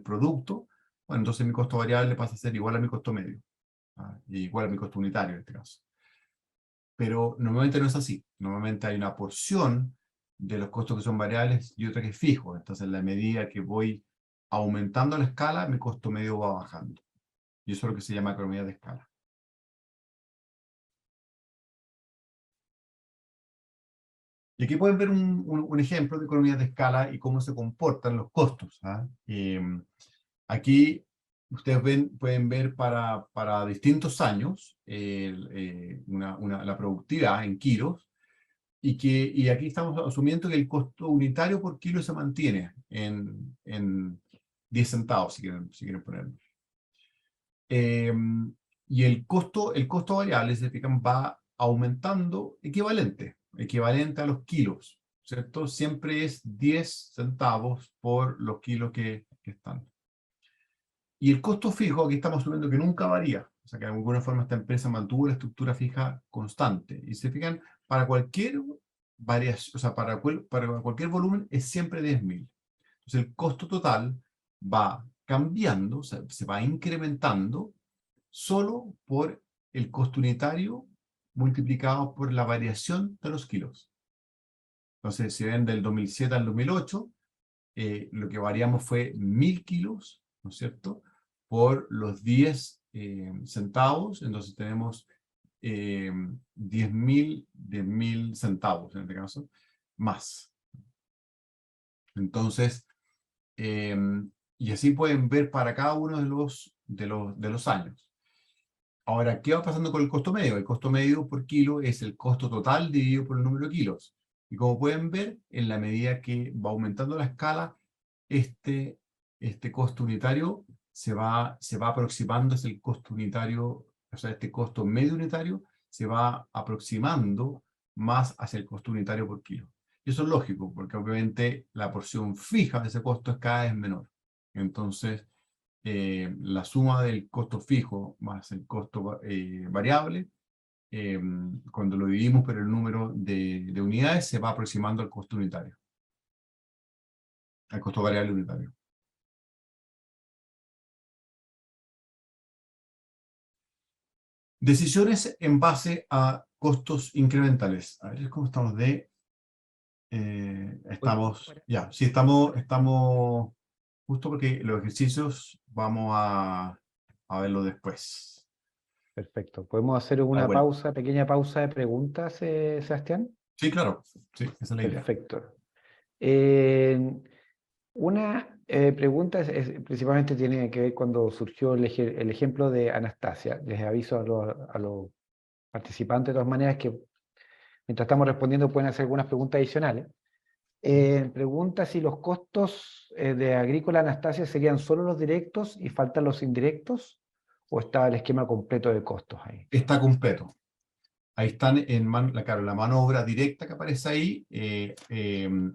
producto, bueno, entonces mi costo variable pasa a ser igual a mi costo medio, y igual a mi costo unitario en este caso. Pero normalmente no es así. Normalmente hay una porción de los costos que son variables y otra que es fijo. Entonces, en la medida que voy aumentando la escala, mi costo medio va bajando. Y eso es lo que se llama economía de escala. Y aquí pueden ver un ejemplo de economía de escala y cómo se comportan los costos. Aquí ustedes pueden ver para distintos años la productividad en kilos, y aquí estamos asumiendo que el costo unitario por kilo se mantiene en 10 centavos, si quieren ponerlo. Y el costo variable, se fijan, va aumentando equivalente a los kilos, ¿cierto? Siempre es 10 centavos por los kilos que están. Y el costo fijo, aquí estamos asumiendo que nunca varía. O sea, que de alguna forma esta empresa mantuvo la estructura fija constante. Y se fijan, para cualquier variación, o sea, para cualquier volumen es siempre 10.000. Entonces el costo total va cambiando, o sea, se va incrementando solo por el costo unitario multiplicado por la variación de los kilos. Entonces, si ven del 2007 al 2008, lo que variamos fue 1.000 kilos, ¿no es cierto?, por los 10 centavos. Entonces tenemos 10.000 centavos, en este caso, más. Entonces, y así pueden ver para cada uno de los años. Ahora, ¿qué va pasando con el costo medio? El costo medio por kilo es el costo total dividido por el número de kilos. Y como pueden ver, en la medida que va aumentando la escala, este costo unitario se va aproximando, es el costo unitario, o sea, este costo medio unitario se va aproximando más hacia el costo unitario por kilo. Y eso es lógico, porque obviamente la porción fija de ese costo es cada vez menor. Entonces, la suma del costo fijo más el costo variable, cuando lo dividimos por el número de unidades, se va aproximando al costo unitario, al costo variable unitario. Decisiones en base a costos incrementales. A ver cómo estamos de... Oye, estamos, ya, sí, estamos justo porque los ejercicios vamos a verlo después. perfecto. ¿Podemos hacer una Bueno, pausa, pequeña pausa de preguntas, Sebastián? sí, claro, sí, esa es la idea. Perfecto. Una pregunta principalmente tiene que ver cuando surgió el ejemplo de Anastasia. Les aviso a los participantes de todas maneras que mientras estamos respondiendo pueden hacer algunas preguntas adicionales. Pregunta si los costos de Agrícola Anastasia serían solo los directos y faltan los indirectos, o está el esquema completo de costos ahí. Está completo. Ahí están claro, la mano de obra directa que aparece ahí,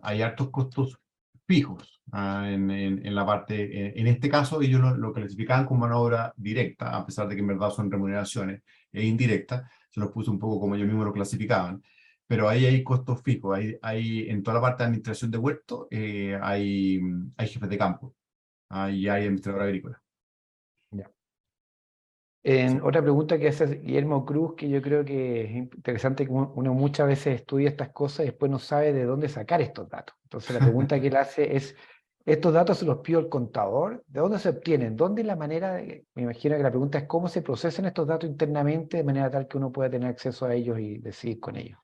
hay hartos costos fijos en la parte, en este caso ellos lo clasificaban como mano de obra directa, a pesar de que en verdad son remuneraciones indirectas, se los puso un poco como ellos mismos lo clasificaban, pero ahí hay costos fijos, en toda la parte de administración de huerto hay jefes de campo, ahí hay administrador agrícola. Ya. Sí. Otra pregunta que hace Guillermo Cruz, que yo creo que es interesante, que uno muchas veces estudia estas cosas y después no sabe de dónde sacar estos datos. Entonces la pregunta que él hace es, ¿estos datos se los pido al contador? ¿De dónde se obtienen? ¿Dónde es la manera me imagino que la pregunta es cómo se procesan estos datos internamente de manera tal que uno pueda tener acceso a ellos y decidir con ellos?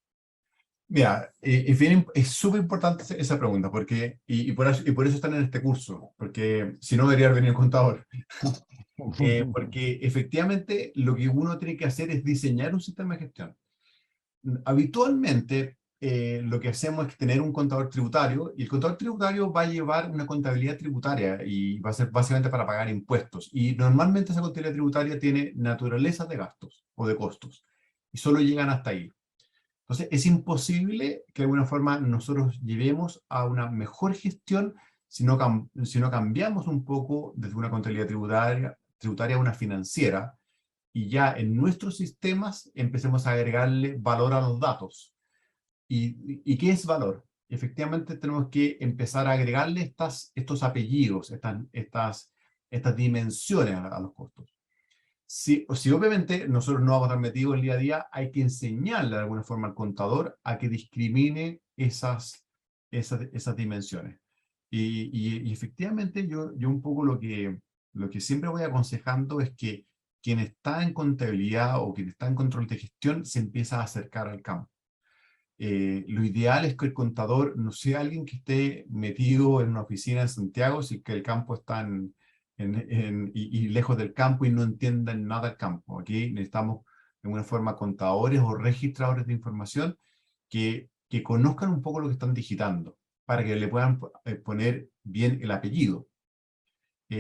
Mira, es súper importante esa pregunta, porque, y por eso están en este curso, porque si no debería venir el contador. Porque efectivamente lo que uno tiene que hacer es diseñar un sistema de gestión. Habitualmente lo que hacemos es tener un contador tributario, y el contador tributario va a llevar una contabilidad tributaria y va a ser básicamente para pagar impuestos. Y normalmente esa contabilidad tributaria tiene naturaleza de gastos o de costos, y solo llegan hasta ahí. Entonces, es imposible que de alguna forma nosotros llevemos a una mejor gestión si no cambiamos un poco desde una contabilidad tributaria a una financiera, y ya en nuestros sistemas empecemos a agregarle valor a los datos. ¿Y qué es valor? Efectivamente, tenemos que empezar a agregarle estos apellidos, estas dimensiones a los costos. Si obviamente nosotros no vamos a estar metidos el día a día, hay que enseñarle de alguna forma al contador a que discrimine esas dimensiones. Y efectivamente yo un poco lo que siempre voy aconsejando es que quien está en contabilidad o quien está en control de gestión se empieza a acercar al campo. Lo ideal es que el contador no sea alguien que esté metido en una oficina en Santiago, si que el campo está y lejos del campo y no entiendan nada del campo. Aquí necesitamos de alguna forma contadores o registradores de información que conozcan un poco lo que están digitando, para que le puedan poner bien el apellido.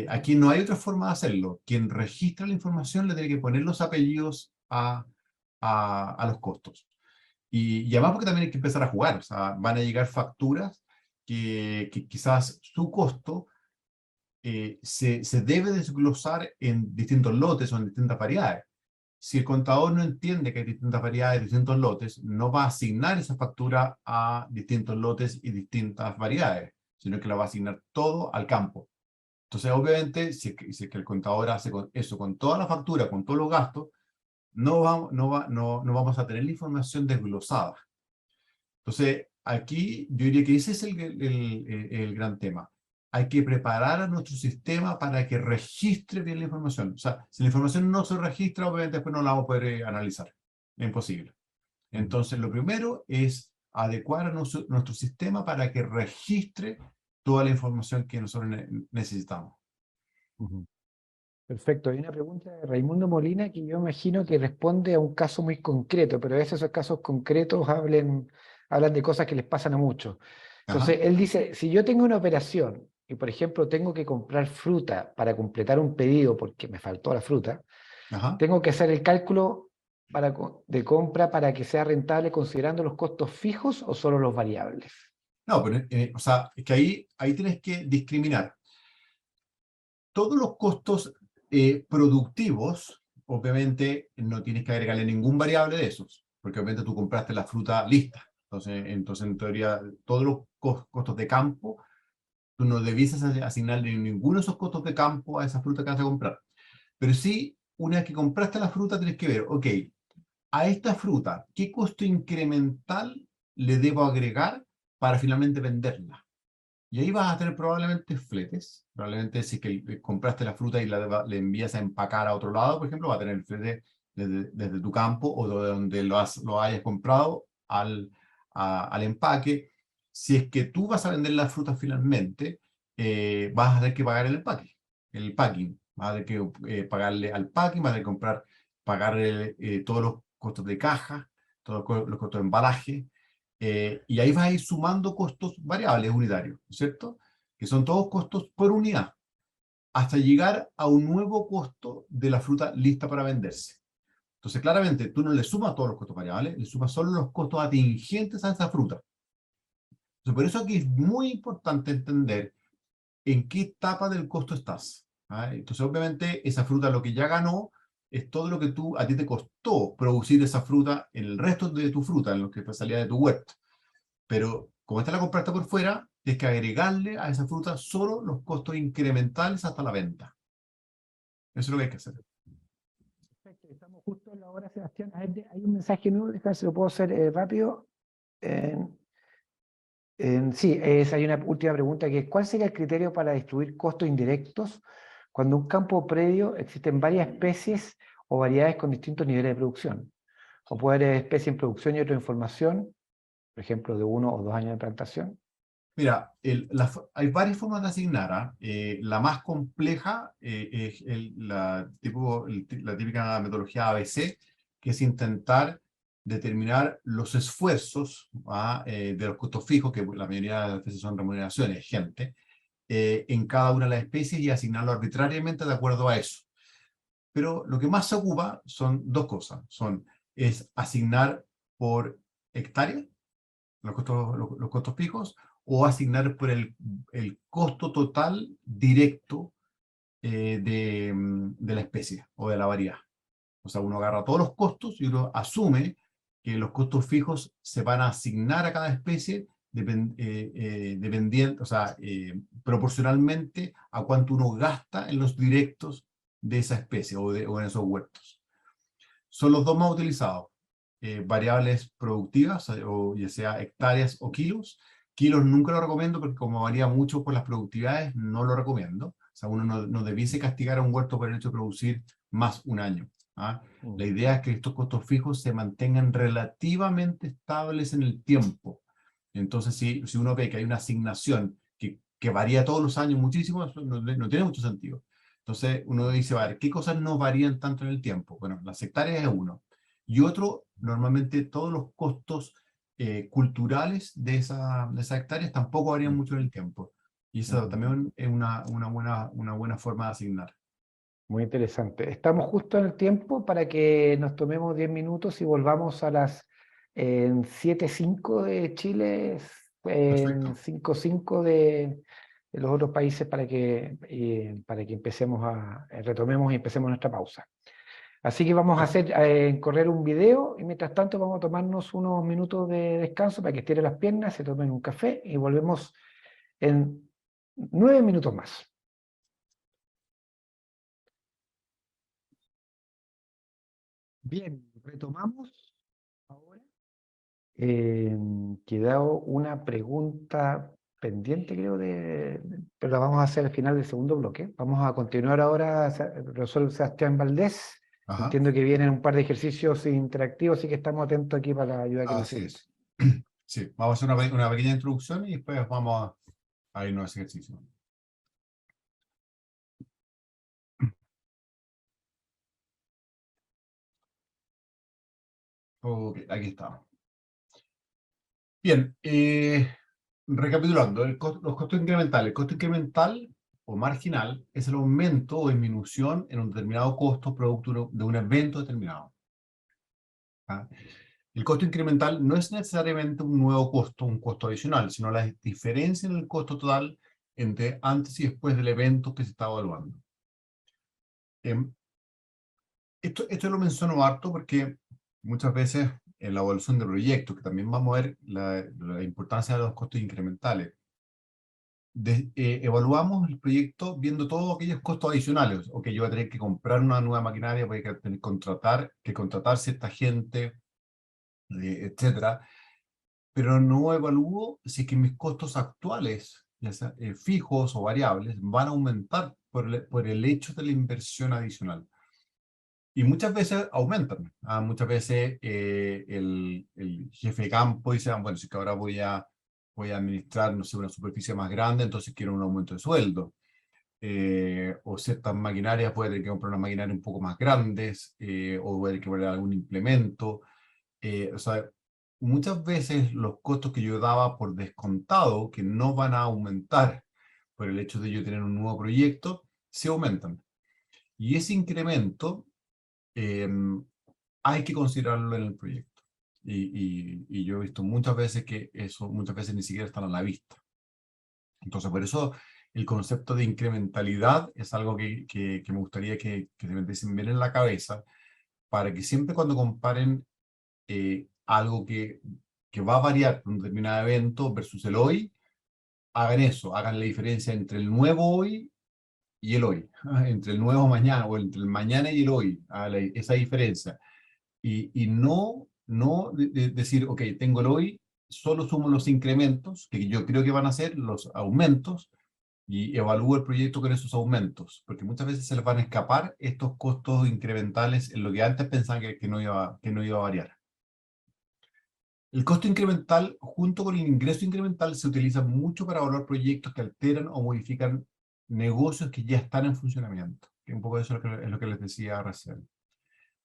Aquí no hay otra forma de hacerlo. Quien registra la información le tiene que poner los apellidos a los costos. Y además porque también hay que empezar a jugar, o sea, van a llegar facturas que quizás su costo se debe desglosar en distintos lotes o en distintas variedades. Si el contador no entiende que hay distintas variedades, distintos lotes, no va a asignar esa factura a distintos lotes y distintas variedades, sino que la va a asignar todo al campo. Entonces, obviamente, si es que el contador hace eso con toda la factura, con todos los gastos, no vamos a tener la información desglosada. Entonces, aquí yo diría que ese es el gran tema. Hay que preparar a nuestro sistema para que registre bien la información. O sea, si la información no se registra, obviamente después no la vamos a poder analizar. Es imposible. Entonces, lo primero es adecuar a nuestro sistema para que registre toda la información que nosotros necesitamos. Ujú. Perfecto. Hay una pregunta de Raimundo Molina que yo imagino que responde a un caso muy concreto, pero a veces esos casos concretos hablan de cosas que les pasan a muchos. Ajá, Entonces, él dice, si yo tengo una operación y, por ejemplo, tengo que comprar fruta para completar un pedido porque me faltó la fruta, ajá. tengo que hacer el cálculo de compra para que sea rentable considerando los costos fijos o solo los variables. No, pero, o sea, es que ahí tienes que discriminar. Todos los costos productivos, obviamente no tienes que agregarle ningún variable de esos, porque obviamente tú compraste la fruta lista. Entonces en teoría, todos los costos de campo, tú no debieses asignarle ninguno de esos costos de campo a esa fruta que vas a comprar. Pero sí, una vez que compraste la fruta, tienes que ver, ok, a esta fruta, ¿qué costo incremental le debo agregar para finalmente venderla? Y ahí vas a tener probablemente fletes. Probablemente si que compraste la fruta y le envías a empacar a otro lado, por ejemplo, va a tener el flete desde tu campo o de donde lo hayas comprado al empaque. Si es que tú vas a vender la fruta finalmente, vas a tener que pagar el empaque, el packing. Vas a tener que pagarle al packing, vas a tener que pagarle todos los costos de caja, todos los costos de embalaje. Y ahí vas a ir sumando costos variables unitarios, ¿cierto? Que son todos costos por unidad, hasta llegar a un nuevo costo de la fruta lista para venderse. Entonces, claramente, tú no le sumas todos los costos variables, le sumas solo los costos atingentes a esa fruta. Entonces, por eso aquí es muy importante entender en qué etapa del costo estás. ¿Ah? Entonces, obviamente, esa fruta lo que ya ganó es todo lo que a ti te costó producir esa fruta en el resto de tu fruta, en lo que salía de tu huerto. Pero como esta la compraste por fuera, tienes que agregarle a esa fruta solo los costos incrementales hasta la venta. Eso es lo que hay que hacer. Perfecto, estamos justo en la hora, Sebastián. A ver, hay un mensaje nuevo, déjame si lo puedo hacer rápido. Sí, hay una última pregunta que es, ¿cuál sería el criterio para distribuir costos indirectos cuando en un campo predio existen varias especies o variedades con distintos niveles de producción? O puede haber especies en producción y otra en formación, por ejemplo, de 1 o 2 años de plantación. Mira, hay varias formas de asignar. ¿Ah? La más compleja es la típica metodología ABC, que es intentar determinar los esfuerzos de los costos fijos, que la mayoría de las veces son remuneraciones, gente, en cada una de las especies y asignarlo arbitrariamente de acuerdo a eso. Pero lo que más se ocupa son dos cosas. Es asignar por hectárea, los costos fijos, o asignar por el costo total directo de la especie o de la variedad. O sea, uno agarra todos los costos y uno asume que los costos fijos se van a asignar a cada especie dependiendo, o sea, proporcionalmente a cuánto uno gasta en los directos de esa especie o en esos huertos. Son los dos más utilizados. Variables productivas, o ya sea hectáreas o kilos. Kilos nunca lo recomiendo porque como varía mucho por las productividades, no lo recomiendo. O sea, uno no debiese castigar a un huerto por el hecho de producir más un año. ¿Ah? La idea es que estos costos fijos se mantengan relativamente estables en el tiempo. Entonces, si uno ve que hay una asignación que varía todos los años muchísimo, eso no tiene mucho sentido. Entonces, uno dice, a ver, ¿qué cosas no varían tanto en el tiempo? Bueno, las hectáreas es uno. Y otro, normalmente todos los costos culturales de esas hectáreas tampoco varían mucho en el tiempo. Y eso también es una buena forma de asignar. Muy interesante. Estamos justo en el tiempo para que nos tomemos 10 minutos y volvamos a las 7:05 de Chile, en Perfecto. 5:05 de los otros países para que empecemos retomemos y empecemos nuestra pausa. Así que vamos a correr un video y mientras tanto vamos a tomarnos unos minutos de descanso para que estiren las piernas, se tomen un café y volvemos en 9 minutos más. Bien, retomamos ahora. Quedado una pregunta pendiente, creo, pero la vamos a hacer al final del segundo bloque. Vamos a continuar ahora, profesor Sebastián Valdés. Ajá. Entiendo que vienen un par de ejercicios interactivos, así que estamos atentos aquí para la ayuda que Así necesite. es. Sí, vamos a hacer una pequeña introducción y después vamos a irnos a ese ejercicio. Ok, aquí estamos. Bien, recapitulando, los costos incrementales. El costo incremental o marginal es el aumento o disminución en un determinado costo producto de un evento determinado. ¿Ah? El costo incremental no es necesariamente un nuevo costo, un costo adicional, sino la diferencia en el costo total entre antes y después del evento que se está evaluando. Esto lo menciono harto porque muchas veces en la evaluación de proyectos, que también vamos a ver la importancia de los costos incrementales, evaluamos el proyecto viendo todos aquellos costos adicionales, o que yo voy a tener que comprar una nueva maquinaria, voy a tener que contratar cierta gente, etcétera, pero no evalúo si es que mis costos actuales, ya sea fijos o variables, van a aumentar por el hecho de la inversión adicional. Y muchas veces aumentan. Muchas veces el jefe de campo dice, bueno, si que ahora voy a administrar, no sé, una superficie más grande, entonces quiero un aumento de sueldo. O ciertas maquinarias, puede tener que comprar una maquinaria un poco más grandes, o puede tener que poner algún implemento. O sea, muchas veces los costos que yo daba por descontado, que no van a aumentar por el hecho de yo tener un nuevo proyecto, se aumentan. Y ese incremento hay que considerarlo en el proyecto. Y yo he visto muchas veces que eso muchas veces ni siquiera están a la vista. Entonces, por eso el concepto de incrementalidad es algo que me gustaría que se metiesen bien en la cabeza, para que siempre cuando comparen algo que va a variar por un determinado evento versus el hoy, hagan eso, hagan la diferencia entre el nuevo hoy y el hoy, entre el nuevo mañana, o entre el mañana y el hoy, esa diferencia. Y no decir, ok, tengo el hoy, solo sumo los incrementos, que yo creo que van a ser los aumentos, y evalúo el proyecto con esos aumentos, porque muchas veces se les van a escapar estos costos incrementales en lo que antes pensaban que no iba a variar. El costo incremental, junto con el ingreso incremental, se utiliza mucho para evaluar proyectos que alteran o modifican negocios que ya están en funcionamiento. Que un poco eso es lo que les decía recién.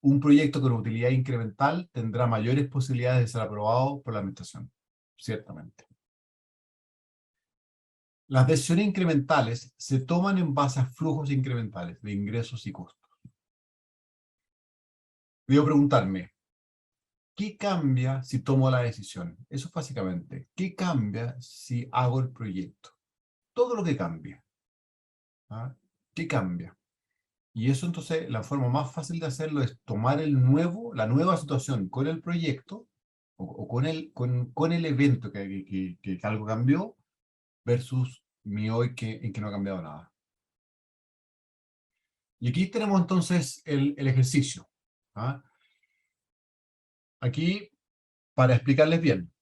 Un proyecto con utilidad incremental tendrá mayores posibilidades de ser aprobado por la administración, ciertamente. Las decisiones incrementales se toman en base a flujos incrementales de ingresos y costos. Debo preguntarme, ¿qué cambia si tomo la decisión? Eso es básicamente, ¿qué cambia si hago el proyecto? Todo lo que cambia. ¿Ah? ¿Qué cambia? Y eso entonces, la forma más fácil de hacerlo es tomar la nueva situación con el proyecto, o con el evento que algo cambió, versus mi hoy en que no ha cambiado nada. Y aquí tenemos entonces el ejercicio. ¿Ah? Aquí, para explicarles bien,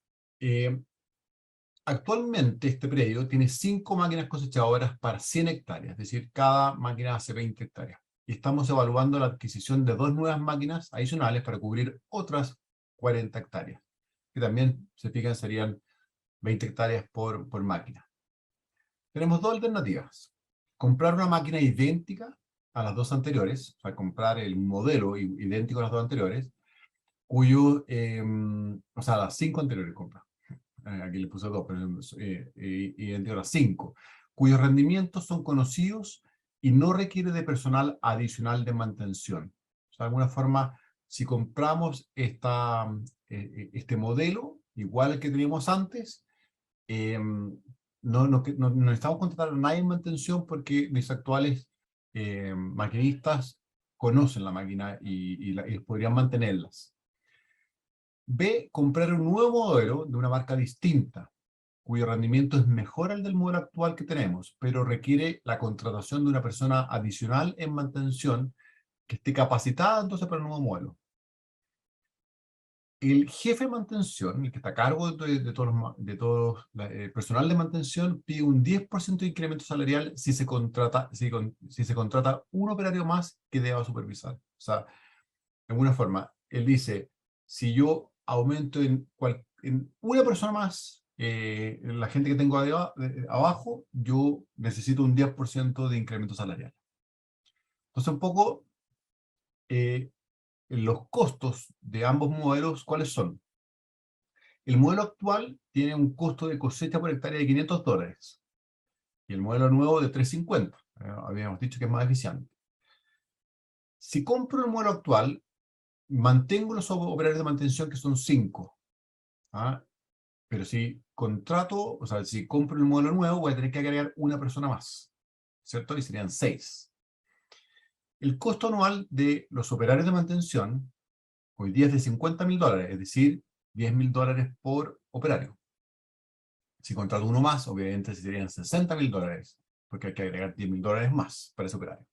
actualmente este predio tiene 5 máquinas cosechadoras para 100 hectáreas, es decir, cada máquina hace 20 hectáreas. Y estamos evaluando la adquisición de 2 nuevas máquinas adicionales para cubrir otras 40 hectáreas, que también, se fijan, serían 20 hectáreas por máquina. Tenemos 2 alternativas. Comprar una máquina idéntica a las 2 anteriores, o sea, comprar el modelo idéntico a las 2 anteriores, o sea, las 5 anteriores compras. Aquí le puse 2, pero idéntico a las 5, cuyos rendimientos son conocidos y no requiere de personal adicional de mantención. O sea, de alguna forma, si compramos este modelo, igual al que teníamos antes, no necesitamos contratar a nadie en mantención, porque mis actuales maquinistas conocen la máquina y podrían mantenerlas. B, comprar un nuevo modelo de una marca distinta, cuyo rendimiento es mejor al del modelo actual que tenemos, pero requiere la contratación de una persona adicional en mantención que esté capacitada entonces para el nuevo modelo. El jefe de mantención, el que está a cargo de todo el personal de mantención, pide un 10% de incremento salarial si se contrata un operario más que deba supervisar. O sea, de alguna forma, él dice, si yo aumento en una persona más, la gente que tengo abajo, yo necesito un 10% de incremento salarial. Entonces, un poco, los costos de ambos modelos, ¿cuáles son? El modelo actual tiene un costo de cosecha por hectárea de $500, y el modelo nuevo de $350. Habíamos dicho que es más eficiente. Si compro el modelo actual, mantengo los operarios de mantención, que son 5. ¿Ah? Pero si contrato, o sea, si compro el modelo nuevo, voy a tener que agregar una persona más, ¿cierto? Y serían 6. El costo anual de los operarios de mantención hoy día es de $50.000, es decir, $10.000 por operario. Si contrato uno más, obviamente serían $60.000, porque hay que agregar $10.000 más para ese operario.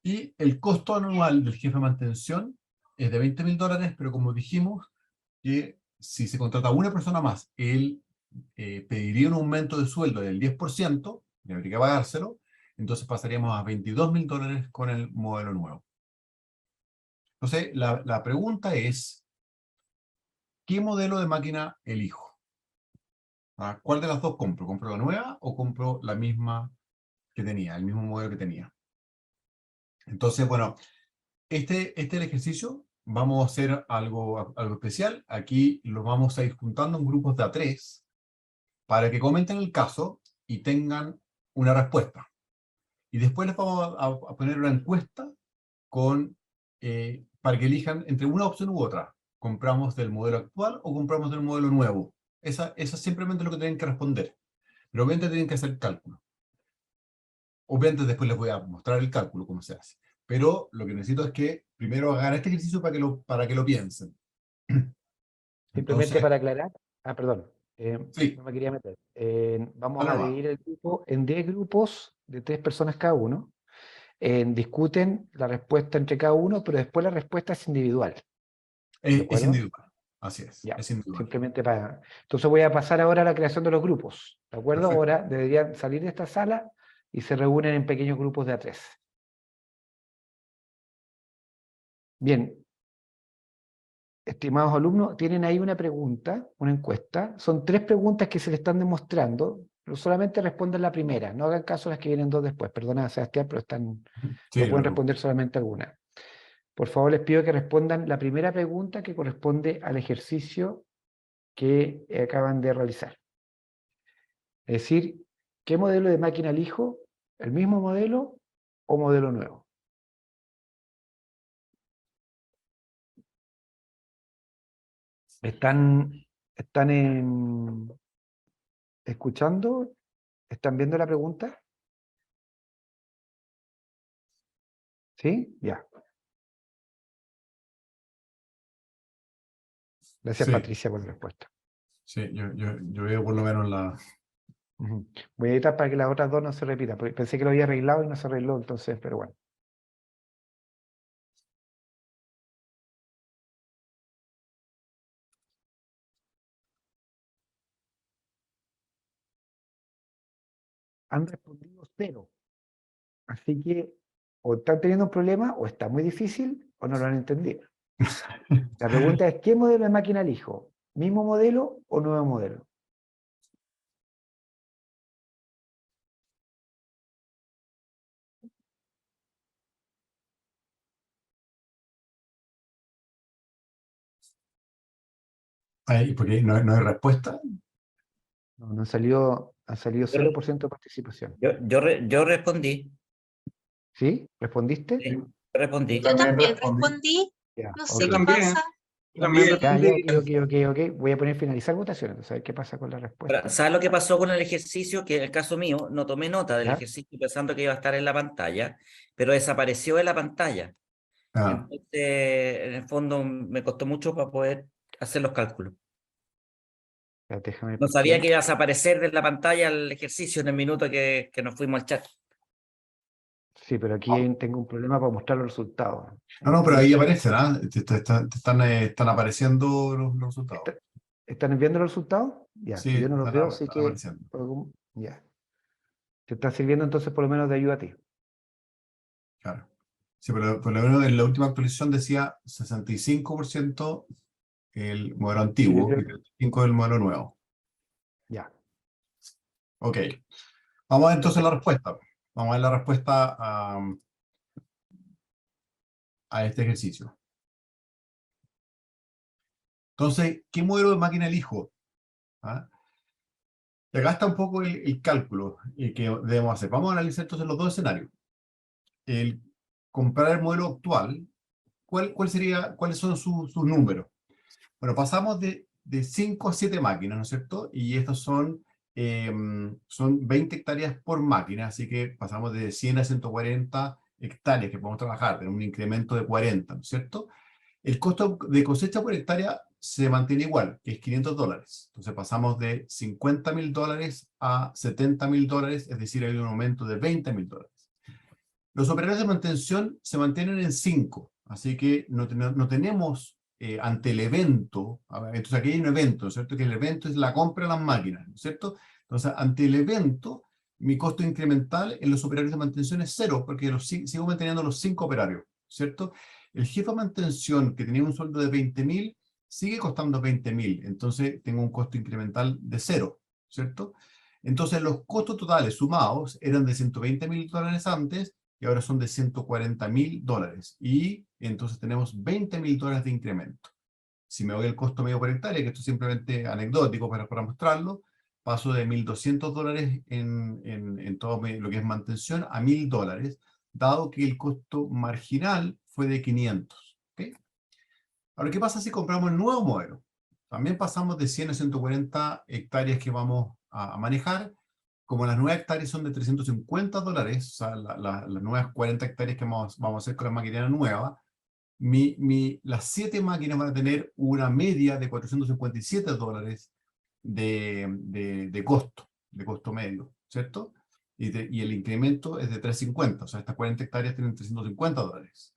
Y el costo anual del jefe de mantención es de $20.000, pero como dijimos, que si se contrata una persona más, él pediría un aumento de sueldo del 10%, y habría que pagárselo, entonces pasaríamos a $22.000 con el modelo nuevo. Entonces, la pregunta es, ¿qué modelo de máquina elijo? ¿Ah? ¿Cuál de las dos compro? ¿Compro la nueva o compro la misma que tenía, el mismo modelo que tenía? Entonces, bueno, este es el ejercicio. Vamos a hacer algo especial. Aquí lo vamos a ir juntando en grupos de A3 para que comenten el caso y tengan una respuesta. Y después les vamos a poner una encuesta para que elijan entre una opción u otra. ¿Compramos del modelo actual o compramos del modelo nuevo? Esa es simplemente lo que tienen que responder. Pero obviamente tienen que hacer el cálculo. Obviamente después les voy a mostrar el cálculo, cómo se hace. Pero lo que necesito es que primero hagan este ejercicio para que lo piensen. Simplemente Entonces, para aclarar, perdón, sí, no me quería meter. Vamos dale a nomás. dividir el grupo en 10 grupos de 3 personas cada uno. Discuten la respuesta entre cada uno, pero después la respuesta es individual. ¿De Es acuerdo? individual. Así Ya, es individual. simplemente para... Entonces voy a pasar ahora a la creación de los grupos. ¿De acuerdo? Perfecto. Ahora deberían salir de esta sala y se reúnen en pequeños grupos de A3. Bien, estimados alumnos, tienen ahí una pregunta, una encuesta. Son 3 preguntas que se le están demostrando, pero solamente respondan la primera. No hagan caso a las que vienen 2 después. Perdona, Sebastián, Sí, pero no me pueden preocupo. responder solamente alguna. Por favor, les pido que respondan la primera pregunta que corresponde al ejercicio que acaban de realizar. Es decir, ¿qué modelo de máquina elijo? ¿El mismo modelo o modelo nuevo? ¿Están, escuchando? ¿Están viendo la pregunta? ¿Sí? Ya. Gracias, Sí, Patricia, por la respuesta. sí, yo veo por lo menos la... Ujú. Voy a editar para que las otras 2 no se repitan, porque pensé que lo había arreglado y no se arregló, entonces, pero bueno. Han respondido 0. Así que o están teniendo un problema, o está muy difícil, o no lo han entendido. La pregunta es, ¿qué modelo de máquina elijo? ¿Mismo modelo o nuevo modelo? Ay, porque no hay respuesta. No, no han salido Yo, re- 0% de participación. yo respondí, ¿Sí? ¿Respondiste? sí, yo Yo respondí. Yo también también respondí. respondí, Ya, no ok. sé qué pasa. Yo también Ya, ya, respondí. ok. Voy a poner finalizar votación, entonces a ver qué pasa con la Ahora, respuesta. ¿sabes lo que pasó con el ejercicio? Que en el caso mío no tomé nota del ¿Ya? ejercicio pensando que iba a estar en la pantalla, pero desapareció de la pantalla. Ah, Entonces, en el fondo, me costó mucho para poder hacer los cálculos. Ya, déjame No por sabía qué. que iba a desaparecer de la pantalla el ejercicio en el minuto que nos fuimos al chat. Sí, pero aquí tengo un problema para mostrar los resultados. no, pero ahí Entonces, aparecen, ¿ah? Están apareciendo los resultados. ¿está- ¿están viendo los resultados? Ya, Sí, que yo no los veo, así están que apareciendo. ya. Te está sirviendo entonces por lo menos de ayuda a ti. Claro. Sí, pero por lo menos en la última actualización decía 65% el modelo Sí, yo antiguo creo y que 35% el modelo nuevo. ya. Ok. Vamos a ver entonces la Perfecto. respuesta. Vamos a ver la respuesta a este ejercicio. Entonces, ¿qué modelo de máquina elijo? ¿Ah? Y acá está un poco el cálculo que debemos hacer. Vamos a analizar entonces los dos escenarios. El comprar el modelo actual, ¿cuáles son sus números? Bueno, pasamos de 5 a 7 máquinas, ¿no es cierto? Y estos son 20 hectáreas por máquina, así que pasamos de 100 a 140 hectáreas que podemos trabajar, en un incremento de 40, ¿no es cierto? El costo de cosecha por hectárea se mantiene igual, que es $500. Entonces pasamos de $50.000 a $70.000, es decir, hay un aumento de $20.000. Los operarios de mantención se mantienen en 5, así que no tenemos ante el evento, entonces aquí hay un evento, ¿no es cierto? Que el evento es la compra de las máquinas, ¿no es cierto? Entonces, ante el evento, mi costo incremental en los operarios de mantención es 0, porque sigo manteniendo los 5 operarios, ¿cierto? El jefe de mantención, que tenía un sueldo de 20.000, sigue costando 20.000, entonces tengo un costo incremental de 0, ¿cierto? Entonces, los costos totales sumados eran de $120.000 antes, y ahora son de $140.000. Y entonces tenemos $20.000 de incremento. Si me voy al costo medio por hectárea, que esto es simplemente anecdótico para mostrarlo, paso de $1.200 en todo lo que es mantención a $1.000, dado que el costo marginal fue de 500. ¿Okay? Ahora, ¿qué pasa si compramos el nuevo modelo? También pasamos de 100 a 140 hectáreas que vamos a manejar. Como las 9 hectáreas son de $350, o sea, las nuevas 40 hectáreas que vamos a hacer con la maquinaria nueva, las 7 máquinas van a tener una media de $457 de costo medio, ¿cierto? Y el incremento es de 350, o sea, estas 40 hectáreas tienen $350.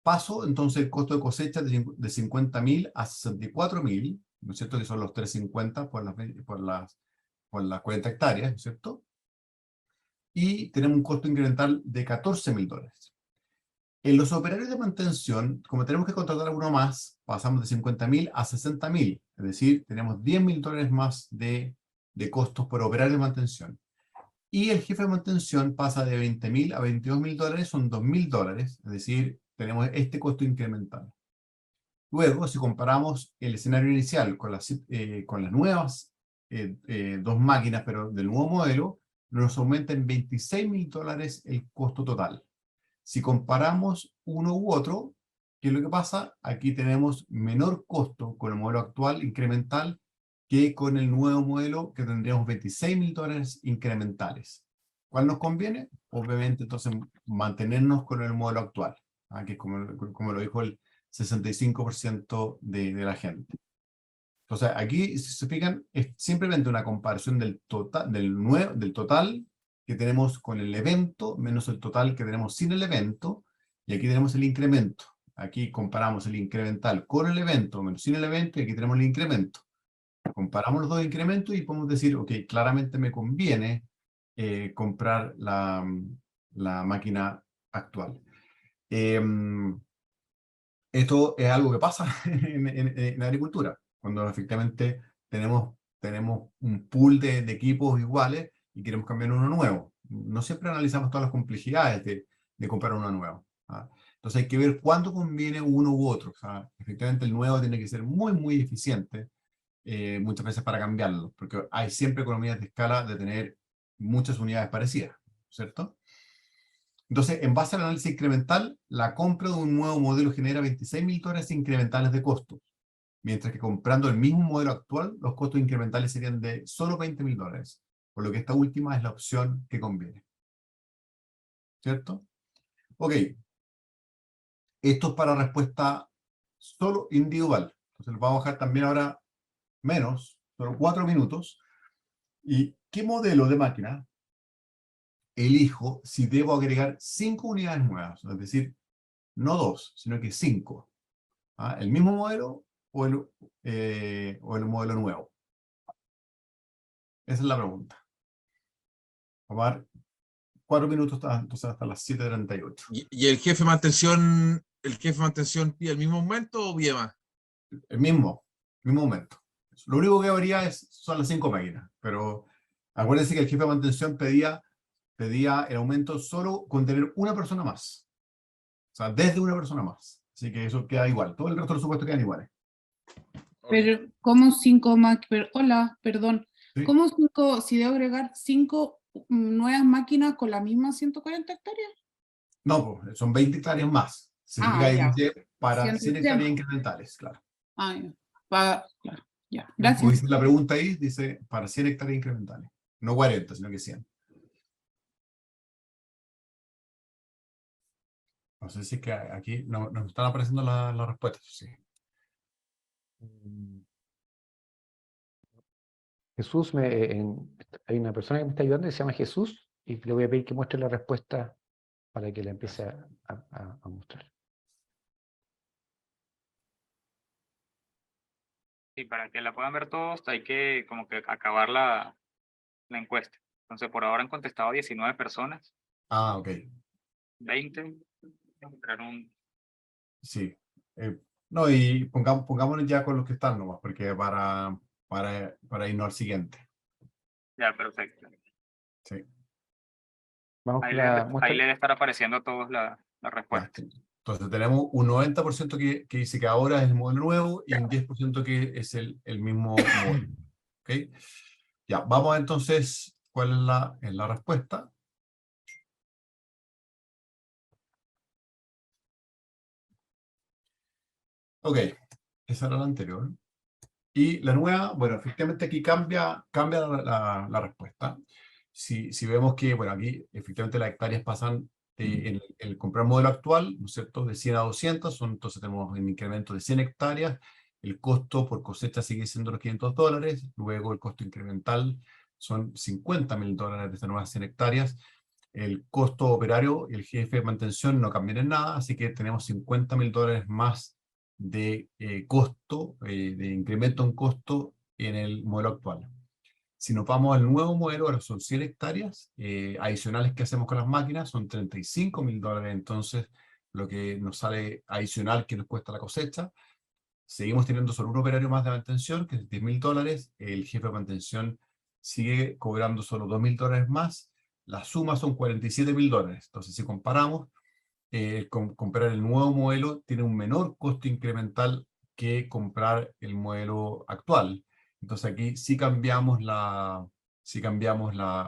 Paso entonces el costo de cosecha de 50.000 a 64.000, ¿no es cierto? Que son los 350 por las 40 hectáreas, ¿no es cierto? Y tenemos un costo incremental de $14.000. En los operarios de mantención, como tenemos que contratar a uno más, pasamos de 50.000 a 60.000, es decir, tenemos $10.000 más de costos por operario de mantención. Y el jefe de mantención pasa de 20.000 a $22.000, son $2.000, es decir, tenemos este costo incremental. Luego, si comparamos el escenario inicial con las nuevas 2 máquinas, pero del nuevo modelo, nos aumenta en $26.000 el costo total. Si comparamos uno u otro, ¿qué es lo que pasa? Aquí tenemos menor costo con el modelo actual incremental que con el nuevo modelo, que tendríamos $26.000 incrementales. ¿Cuál nos conviene? Obviamente, entonces, mantenernos con el modelo actual, que es como lo dijo el 65% de la gente. Entonces, aquí, si se fijan, es simplemente una comparación del total que tenemos con el evento, menos el total que tenemos sin el evento, y aquí tenemos el incremento. Aquí comparamos el incremental con el evento, menos sin el evento, y aquí tenemos el incremento. Comparamos los dos incrementos y podemos decir, ok, claramente me conviene comprar la máquina actual. Esto es algo que pasa en la agricultura, cuando efectivamente tenemos un pool de equipos iguales y queremos cambiar uno nuevo. No siempre analizamos todas las complejidades de comprar uno nuevo. Entonces hay que ver cuándo conviene uno u otro. Efectivamente el nuevo tiene que ser muy, muy eficiente muchas veces para cambiarlo, porque hay siempre economías de escala de tener muchas unidades parecidas, ¿cierto? Entonces, en base al análisis incremental, la compra de un nuevo modelo genera $26.000 incrementales de costos, mientras que comprando el mismo modelo actual, los costos incrementales serían de solo $20.000, por lo que esta última es la opción que conviene. ¿Cierto? Ok. Esto es para respuesta solo individual. Entonces, lo vamos a dejar también ahora menos, solo 4 minutos. ¿Y qué modelo de máquina elijo si debo agregar 5 unidades nuevas? Es decir, no 2, sino que 5. ¿El mismo modelo o el modelo nuevo? Esa es la pregunta. Vamos a dar 4 minutos entonces hasta las 7:38. ¿Y el jefe de mantención pide el mismo aumento o pide más? El mismo aumento. Lo único que habría son las 5 máquinas, pero acuérdense que el jefe de mantención pedía el aumento solo con tener una persona más. O sea, desde una persona más. Así que eso queda igual. Todo el resto de los supuestos quedan iguales. Pero, ¿cómo 5 máquinas? Hola, perdón. ¿Sí? ¿Cómo 5, si debo agregar 5 nuevas máquinas con las mismas 140 hectáreas? No, pues, son 20 hectáreas más. Significa ya. para 100 100 hectáreas incrementales, claro. Ya. Ya, Como gracias. dice la pregunta ahí, dice para 100 hectáreas incrementales. No 40, sino que 100. No sé si es que aquí no, nos están apareciendo las respuestas. Sí. Mm. Jesús, hay una persona que me está ayudando que se llama Jesús y le voy a pedir que muestre la respuesta para que la empiece a mostrar. Y para que la puedan ver todos, hay que como que acabar la encuesta. Entonces, por ahora han contestado 19 personas, Ah, ok. 20. Crear un- Sí. No, y pongámonos ya con los que están nomás, porque para irnos al siguiente. Ya, perfecto. Sí. Vamos Ahí con le, la ahí muestra. le debe estar apareciendo a todos la Ya, respuesta. entonces tenemos un 90% que dice que ahora es el modelo nuevo y un 10% que es el mismo modelo. ¿Ok? Ya, vamos entonces, ¿cuál es la respuesta? Ok, esa era la anterior. Y la nueva, bueno, efectivamente aquí cambia la respuesta. Si vemos que, bueno, aquí efectivamente las hectáreas pasan el comprar modelo actual, ¿no es cierto?, de 100 a 200, entonces tenemos un incremento de 100 hectáreas, el costo por cosecha sigue siendo los $500, luego el costo incremental son $50.000 de estas nuevas 100 hectáreas, el costo operario y el jefe de mantención no cambian en nada, así que tenemos $50.000 más de costo, de incremento en costo en el modelo actual. Si nos vamos al nuevo modelo, ahora son 100 hectáreas adicionales que hacemos con las máquinas, son $35.000, entonces lo que nos sale adicional que nos cuesta la cosecha. Seguimos teniendo solo un operario más de mantención, que es $10.000, el jefe de mantención sigue cobrando solo $2.000 más, la suma son $47.000. Entonces, si comparamos, comprar el nuevo modelo tiene un menor costo incremental que comprar el modelo actual. Entonces aquí sí cambiamos la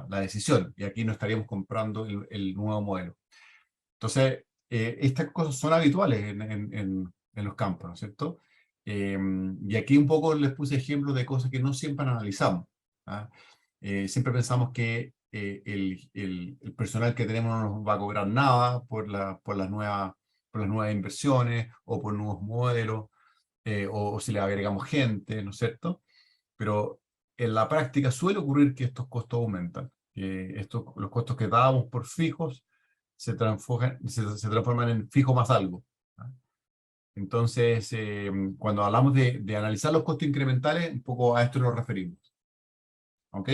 decisión y aquí no estaríamos comprando el nuevo modelo. Entonces, estas cosas son habituales en los campos, ¿no es cierto? Y aquí un poco les puse ejemplos de cosas que no siempre analizamos. ¿Ah? Siempre pensamos que el personal que tenemos no nos va a cobrar nada por las nuevas inversiones o por nuevos modelos, o si le agregamos gente, ¿no es cierto? Pero en la práctica suele ocurrir que estos costos aumentan. Los costos que dábamos por fijos se transforman en fijo más algo. ¿Ah? Entonces, cuando hablamos de analizar los costos incrementales, un poco a esto nos referimos. ¿Ok?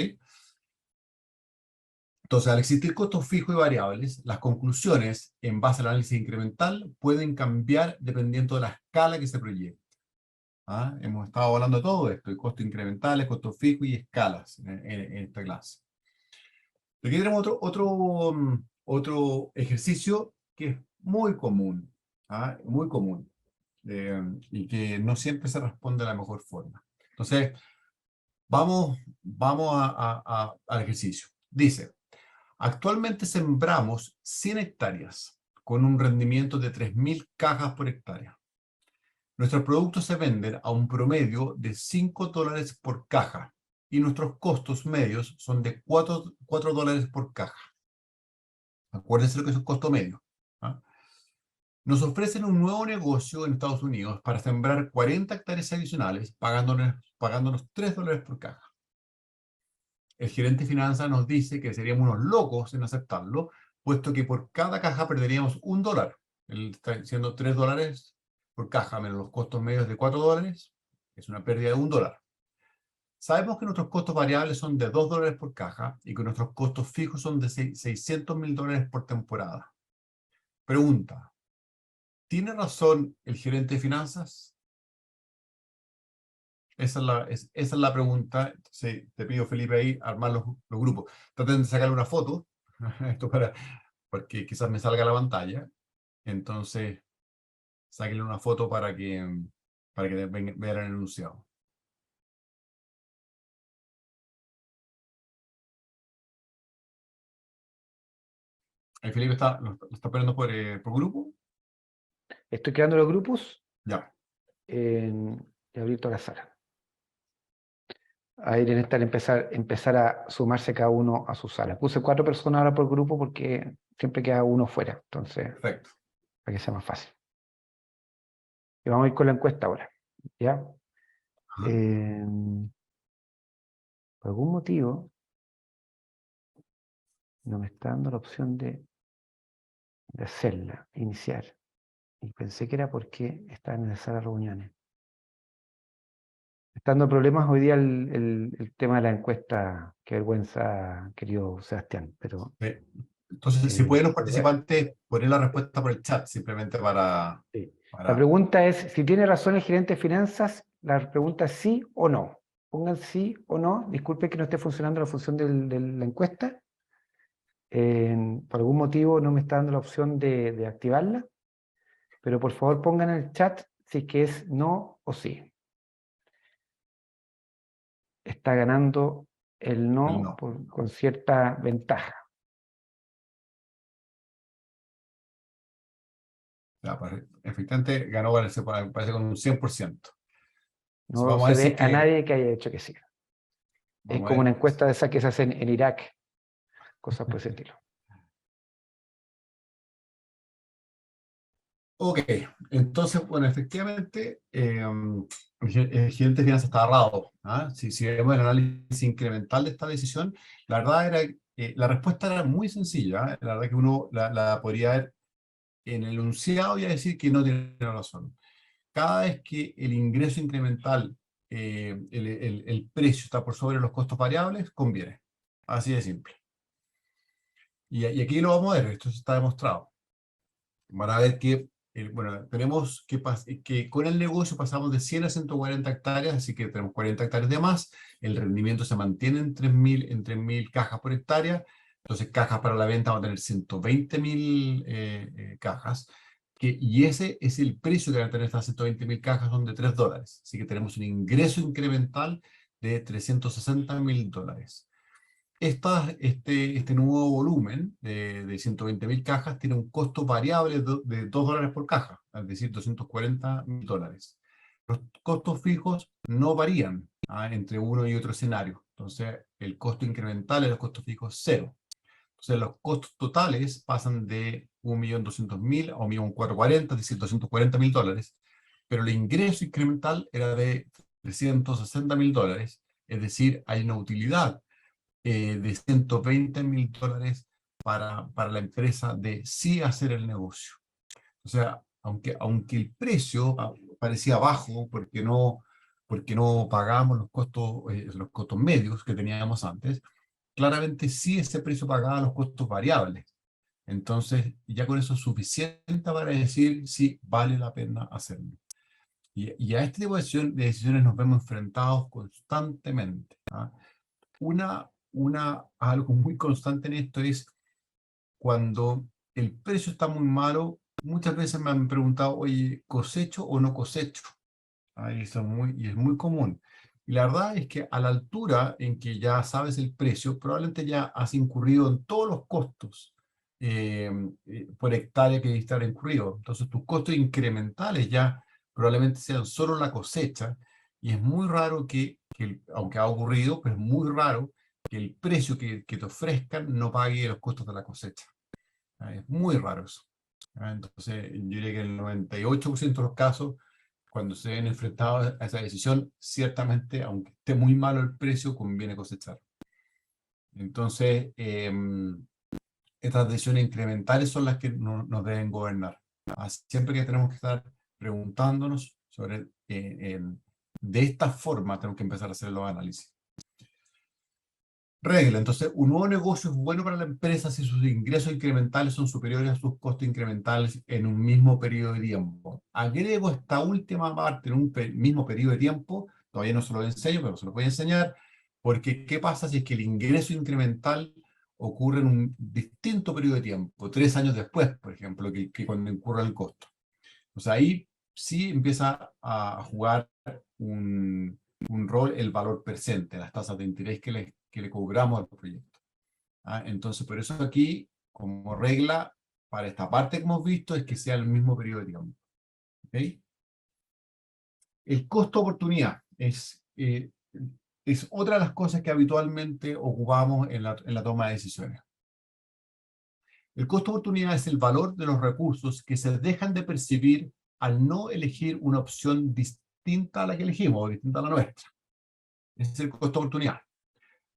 Entonces, al existir costos fijos y variables, las conclusiones en base al análisis incremental pueden cambiar dependiendo de la escala que se proyecte. ¿Ah? Hemos estado hablando de todo esto, de costos incrementales, costos fijos y escalas en esta clase. Aquí tenemos otro ejercicio que es muy común, ¿ah? Muy común, y que no siempre se responde de la mejor forma. Entonces, vamos al ejercicio. Dice, actualmente sembramos 100 hectáreas con un rendimiento de 3.000 cajas por hectárea. Nuestros productos se venden a un promedio de $5 por caja y nuestros costos medios son de $4 por caja. Acuérdense lo que es un costo medio. ¿Ah? Nos ofrecen un nuevo negocio en Estados Unidos para sembrar 40 hectáreas adicionales pagándonos $3 por caja. El gerente de finanzas nos dice que seríamos unos locos en aceptarlo, puesto que por cada caja perderíamos $1. Él está diciendo $3 por caja menos los costos medios de $4, es una pérdida de $1. Sabemos que nuestros costos variables son de $2 por caja y que nuestros costos fijos son de $600.000 por temporada. Pregunta, ¿tiene razón el gerente de finanzas? Esa es la pregunta. Entonces, te pido, Felipe, ahí armar los grupos. Traten de sacarle una foto, esto porque quizás me salga la pantalla. Entonces, sáquenle una foto para que vean el enunciado. Ahí Felipe lo está poniendo por grupo. Estoy creando los grupos Ya. y abrir toda la sala. ahí en esta empezar a sumarse cada uno a su sala. Puse 4 personas ahora por grupo porque siempre queda uno fuera, entonces, Perfecto. para que sea más fácil. Y vamos a ir con la encuesta ahora, ¿ya? Ajá. Por algún motivo, no me está dando la opción de hacerla, iniciar. Y pensé que era porque estaba en la sala de reuniones. Está dando problemas hoy día el tema de la encuesta. Qué vergüenza, querido Sebastián. Pero Entonces, si pueden los pero bueno, participantes poner la respuesta por el chat, simplemente para... sí. La para... pregunta es, si tiene razón el gerente de finanzas, la pregunta es sí o no. Pongan sí o no. Disculpe que no esté funcionando la función de la encuesta. Por algún motivo no me está dando la opción de activarla. Pero por favor pongan en el chat si es que es no o sí. Está ganando el no, El no. con cierta ventaja. Ya, pues, efectivamente ganó, parece con un 100%. Entonces, No vamos a se decir ve a que... nadie que haya dicho que sí. Es Vamos a como una ver. encuesta de esas que se hacen en Irak, cosas por ese estilo. Ok, entonces, bueno, efectivamente, el gerente de finanzas está errado. ¿Ah? Si vemos el análisis incremental de esta decisión, la verdad era, la respuesta era muy sencilla. ¿Ah? La verdad que uno la podría ver en el enunciado y a decir que no tiene razón. Cada vez que el ingreso incremental, el precio está por sobre los costos variables, conviene. Así de simple. Y aquí lo vamos a ver, esto está demostrado. Van a ver que, bueno, tenemos que con el negocio pasamos de 100 a 140 hectáreas, así que tenemos 40 hectáreas de más, el rendimiento se mantiene en 3.000 cajas por hectárea, entonces cajas para la venta van a tener 120.000 cajas, y ese es el precio que van a tener estas 120.000 cajas, son de $3, así que tenemos un ingreso incremental de $360.000. Este nuevo volumen de 120.000 cajas tiene un costo variable de $2 por caja, es decir, $240.000. Los costos fijos no varían entre uno y otro escenario. Entonces, el costo incremental de los costos fijos es 0. Entonces, los costos totales pasan de 1.200.000 a 1.440.000, es decir, $240.000. Pero el ingreso incremental era de $360.000, es decir, hay una utilidad de $120.000 para la empresa de sí hacer el negocio. O sea, aunque el precio parecía bajo porque no pagamos los costos medios que teníamos antes, claramente sí ese precio pagaba los costos variables. Entonces, ya con eso es suficiente para decir si vale la pena hacerlo. Y a este tipo de decisiones nos vemos enfrentados constantemente. ¿Ah? Algo muy constante en esto es cuando el precio está muy malo, muchas veces me han preguntado, oye, ¿cosecho o no cosecho? Eso es muy común. Y la verdad es que a la altura en que ya sabes el precio, probablemente ya has incurrido en todos los costos por hectárea que debiste haber incurrido. Entonces tus costos incrementales ya probablemente sean solo la cosecha, y es muy raro aunque ha ocurrido, pero es muy raro que el precio que te ofrezcan no pague los costos de la cosecha. Es muy raro eso. Entonces, yo diría que en el 98% de los casos, cuando se ven enfrentados a esa decisión, ciertamente, aunque esté muy malo el precio, conviene cosechar. Entonces, estas decisiones incrementales son las que nos deben gobernar. Siempre que tenemos que estar preguntándonos de esta forma, tenemos que empezar a hacer los análisis. Regla, entonces, un nuevo negocio es bueno para la empresa si sus ingresos incrementales son superiores a sus costos incrementales en un mismo periodo de tiempo. Agrego esta última parte en un mismo periodo de tiempo, todavía no se lo enseño, pero se lo voy a enseñar, porque ¿qué pasa si es que el ingreso incremental ocurre en un distinto periodo de tiempo, 3 años después, por ejemplo, que cuando incurra el costo? O sea, ahí sí empieza a jugar un rol el valor presente, las tasas de interés que le cobramos al proyecto. Entonces, por eso aquí, como regla, para esta parte que hemos visto, es que sea el mismo periodo de tiempo. ¿Okay? El costo de oportunidad es, es otra de las cosas que habitualmente ocupamos en la toma de decisiones. El costo de oportunidad es el valor de los recursos que se dejan de percibir al no elegir una opción distinta a la que elegimos, o distinta a la nuestra. Ese es el costo de oportunidad.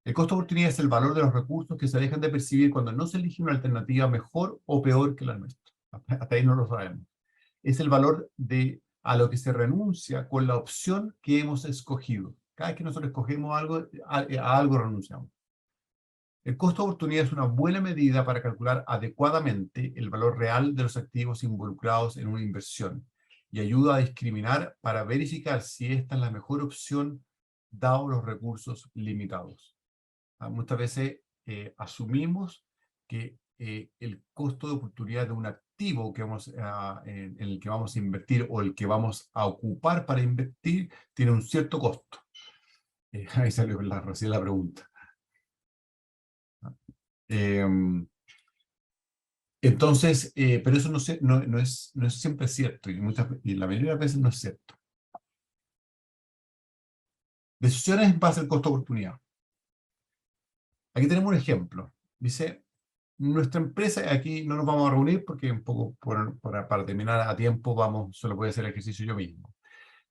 El costo de oportunidad es el valor de los recursos que se dejan de percibir cuando no se elige una alternativa mejor o peor que la nuestra. Hasta ahí no lo sabemos. Es el valor a lo que se renuncia con la opción que hemos escogido. Cada vez que nosotros escogemos algo, a algo renunciamos. El costo de oportunidad es una buena medida para calcular adecuadamente el valor real de los activos involucrados en una inversión y ayuda a discriminar para verificar si esta es la mejor opción dados los recursos limitados. Muchas veces asumimos que el costo de oportunidad de un activo que en el que vamos a invertir o el que vamos a ocupar para invertir tiene un cierto costo. Ahí salió recién la pregunta. Entonces, pero eso no es siempre cierto y la mayoría de las veces no es cierto. Decisiones en base al costo de oportunidad. Aquí tenemos un ejemplo. Dice, nuestra empresa, aquí no nos vamos a reunir porque un poco para terminar a tiempo solo voy a hacer el ejercicio yo mismo.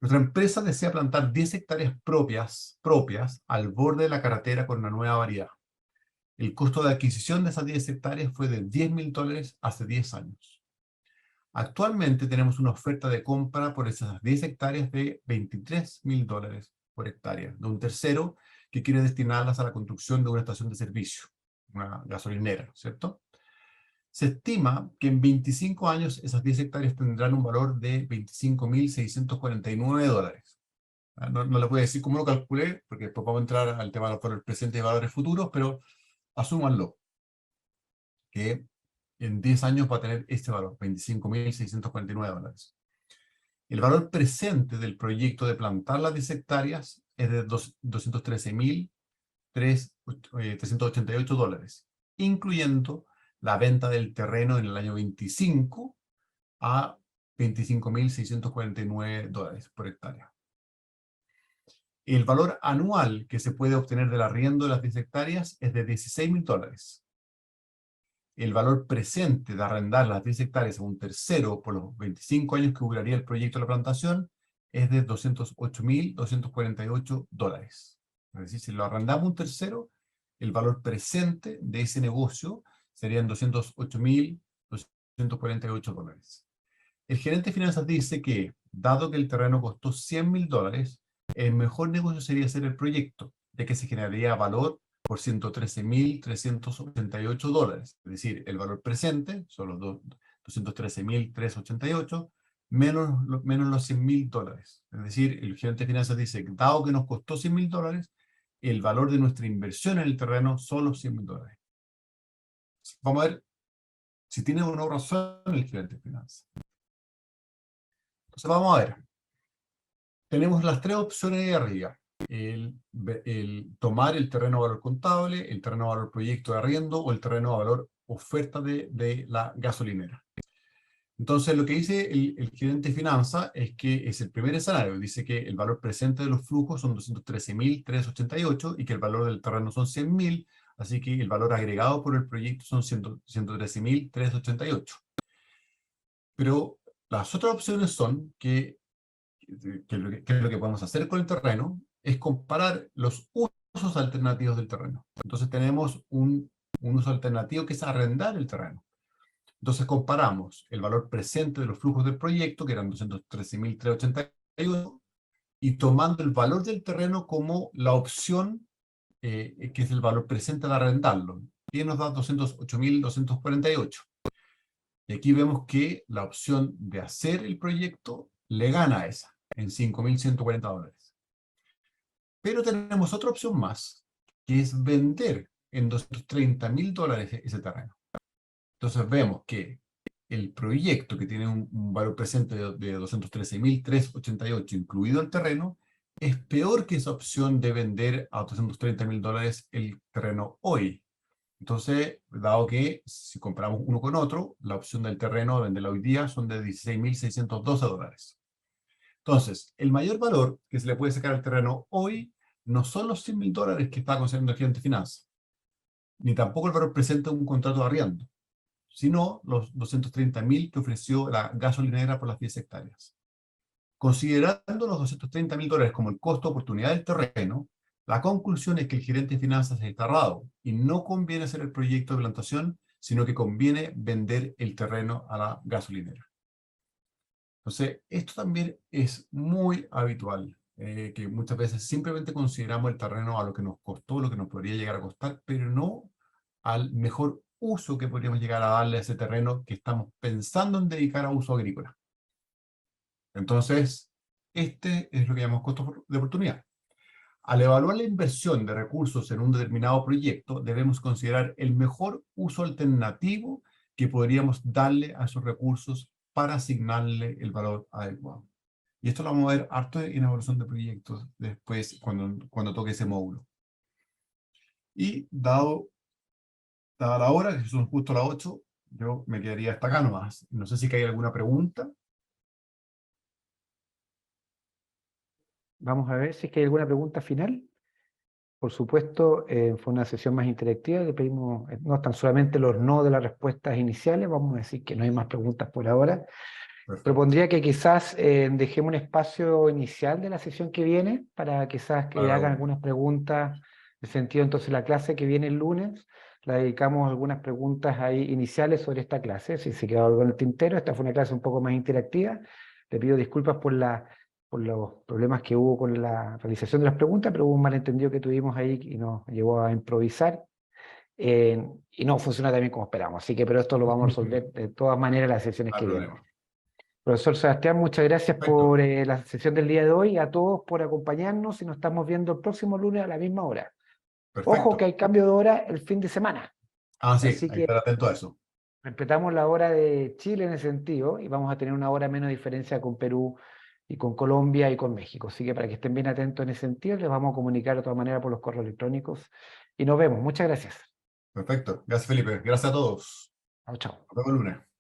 Nuestra empresa desea plantar 10 hectáreas propias al borde de la carretera con una nueva variedad. El costo de adquisición de esas 10 hectáreas fue de $10.000 hace 10 años. Actualmente tenemos una oferta de compra por esas 10 hectáreas de $23.000 por hectárea, de un tercero que quiere destinarlas a la construcción de una estación de servicio, una gasolinera, ¿cierto? Se estima que en 25 años esas 10 hectáreas tendrán un valor de $25.649. No les voy a decir cómo lo calculé, porque después vamos a entrar al tema de los valores presentes y valores futuros, pero asúmanlo, que en 10 años va a tener este valor, $25.649. El valor presente del proyecto de plantar las 10 hectáreas es de $213.388, incluyendo la venta del terreno en el año 25 a $25.649 por hectárea. El valor anual que se puede obtener del arriendo de las 10 hectáreas es de $16.000. El valor presente de arrendar las 10 hectáreas a un tercero por los 25 años que duraría el proyecto de la plantación es de $208.248. Es decir, si lo arrendamos a un tercero, el valor presente de ese negocio serían $208.248. El gerente de finanzas dice que, dado que el terreno costó $100.000, el mejor negocio sería hacer el proyecto, ya que se generaría valor por $113.388. Es decir, el valor presente son los $213.388 menos los $100.000. Es decir, el gerente de finanzas dice que, dado que nos costó $100.000, el valor de nuestra inversión en el terreno son los $100.000. Vamos a ver si tiene o no razón el gerente de finanzas. Entonces vamos a ver. Tenemos las tres opciones de arriba. El tomar el terreno a valor contable, el terreno a valor proyecto de arriendo o el terreno a valor oferta de la gasolinera. Entonces lo que dice el gerente de finanzas es que es el primer escenario. Dice que el valor presente de los flujos son $213.388 y que el valor del terreno son $100.000, así que el valor agregado por el proyecto son $113.388. Pero las otras opciones son que es lo que podemos hacer con el terreno, es comparar los usos alternativos del terreno. Entonces tenemos un uso alternativo que es arrendar el terreno. Entonces comparamos el valor presente de los flujos del proyecto, que eran $213.388, y tomando el valor del terreno como la opción, que es el valor presente de arrendarlo, y nos da $208.248. Y aquí vemos que la opción de hacer el proyecto le gana a esa, en $5.140. Pero tenemos otra opción más, que es vender en $230.000 ese terreno. Entonces vemos que el proyecto, que tiene un valor presente de $213.388, incluido el terreno, es peor que esa opción de vender a $230.000 el terreno hoy. Entonces, dado que si comparamos uno con otro, la opción del terreno de venderla hoy día son de $16.612. Entonces, el mayor valor que se le puede sacar al terreno hoy no son los $100.000 que está considerando el gerente de finanzas, ni tampoco el valor presente de un contrato de arriendo, sino los 230.000 que ofreció la gasolinera por las 10 hectáreas. Considerando los $230.000 como el costo de oportunidad del terreno, la conclusión es que el gerente de finanzas está errado y no conviene hacer el proyecto de plantación, sino que conviene vender el terreno a la gasolinera. Entonces, esto también es muy habitual, que muchas veces simplemente consideramos el terreno a lo que nos costó, lo que nos podría llegar a costar, pero no al mejor uso que podríamos llegar a darle a ese terreno que estamos pensando en dedicar a uso agrícola. Entonces, este es lo que llamamos costo de oportunidad. Al evaluar la inversión de recursos en un determinado proyecto, debemos considerar el mejor uso alternativo que podríamos darle a esos recursos para asignarle el valor adecuado. Y esto lo vamos a ver harto en evaluación de proyectos después, cuando toque ese módulo. Y dada la hora, que son justo las 8, yo me quedaría hasta acá nomás. No sé si hay alguna pregunta. Vamos a ver si es que hay alguna pregunta final. Por supuesto, fue una sesión más interactiva. Le pedimos, no están solamente los no de las respuestas iniciales, vamos a decir que no hay más preguntas por ahora. Perfecto. Propondría que quizás dejemos un espacio inicial de la sesión que viene para quizás que Para hagan la- algunas preguntas de sentido. Entonces la clase que viene el lunes, la dedicamos a algunas preguntas ahí iniciales sobre esta clase. Si se quedó algo en el tintero, esta fue una clase un poco más interactiva. Le pido disculpas por los problemas que hubo con la realización de las preguntas, pero hubo un malentendido que tuvimos ahí y nos llevó a improvisar. Y no funciona también como esperamos. Así que, pero esto lo vamos a resolver de todas maneras en las sesiones No hay que vienen. problema. Profesor Sebastián, muchas gracias Perfecto. por la sesión del día de hoy, a todos por acompañarnos y nos estamos viendo el próximo lunes a la misma hora. Ojo Perfecto. que hay cambio de hora el fin de semana, Ah, sí, así hay que que estar atento a eso. respetamos la hora de Chile en ese sentido y vamos a tener una hora menos diferencia con Perú y con Colombia y con México. Así que para que estén bien atentos en ese sentido, les vamos a comunicar de todas maneras por los correos electrónicos y nos vemos. Muchas gracias. Perfecto. Gracias, Felipe. Gracias a todos. Chao, chao. Nos vemos el lunes.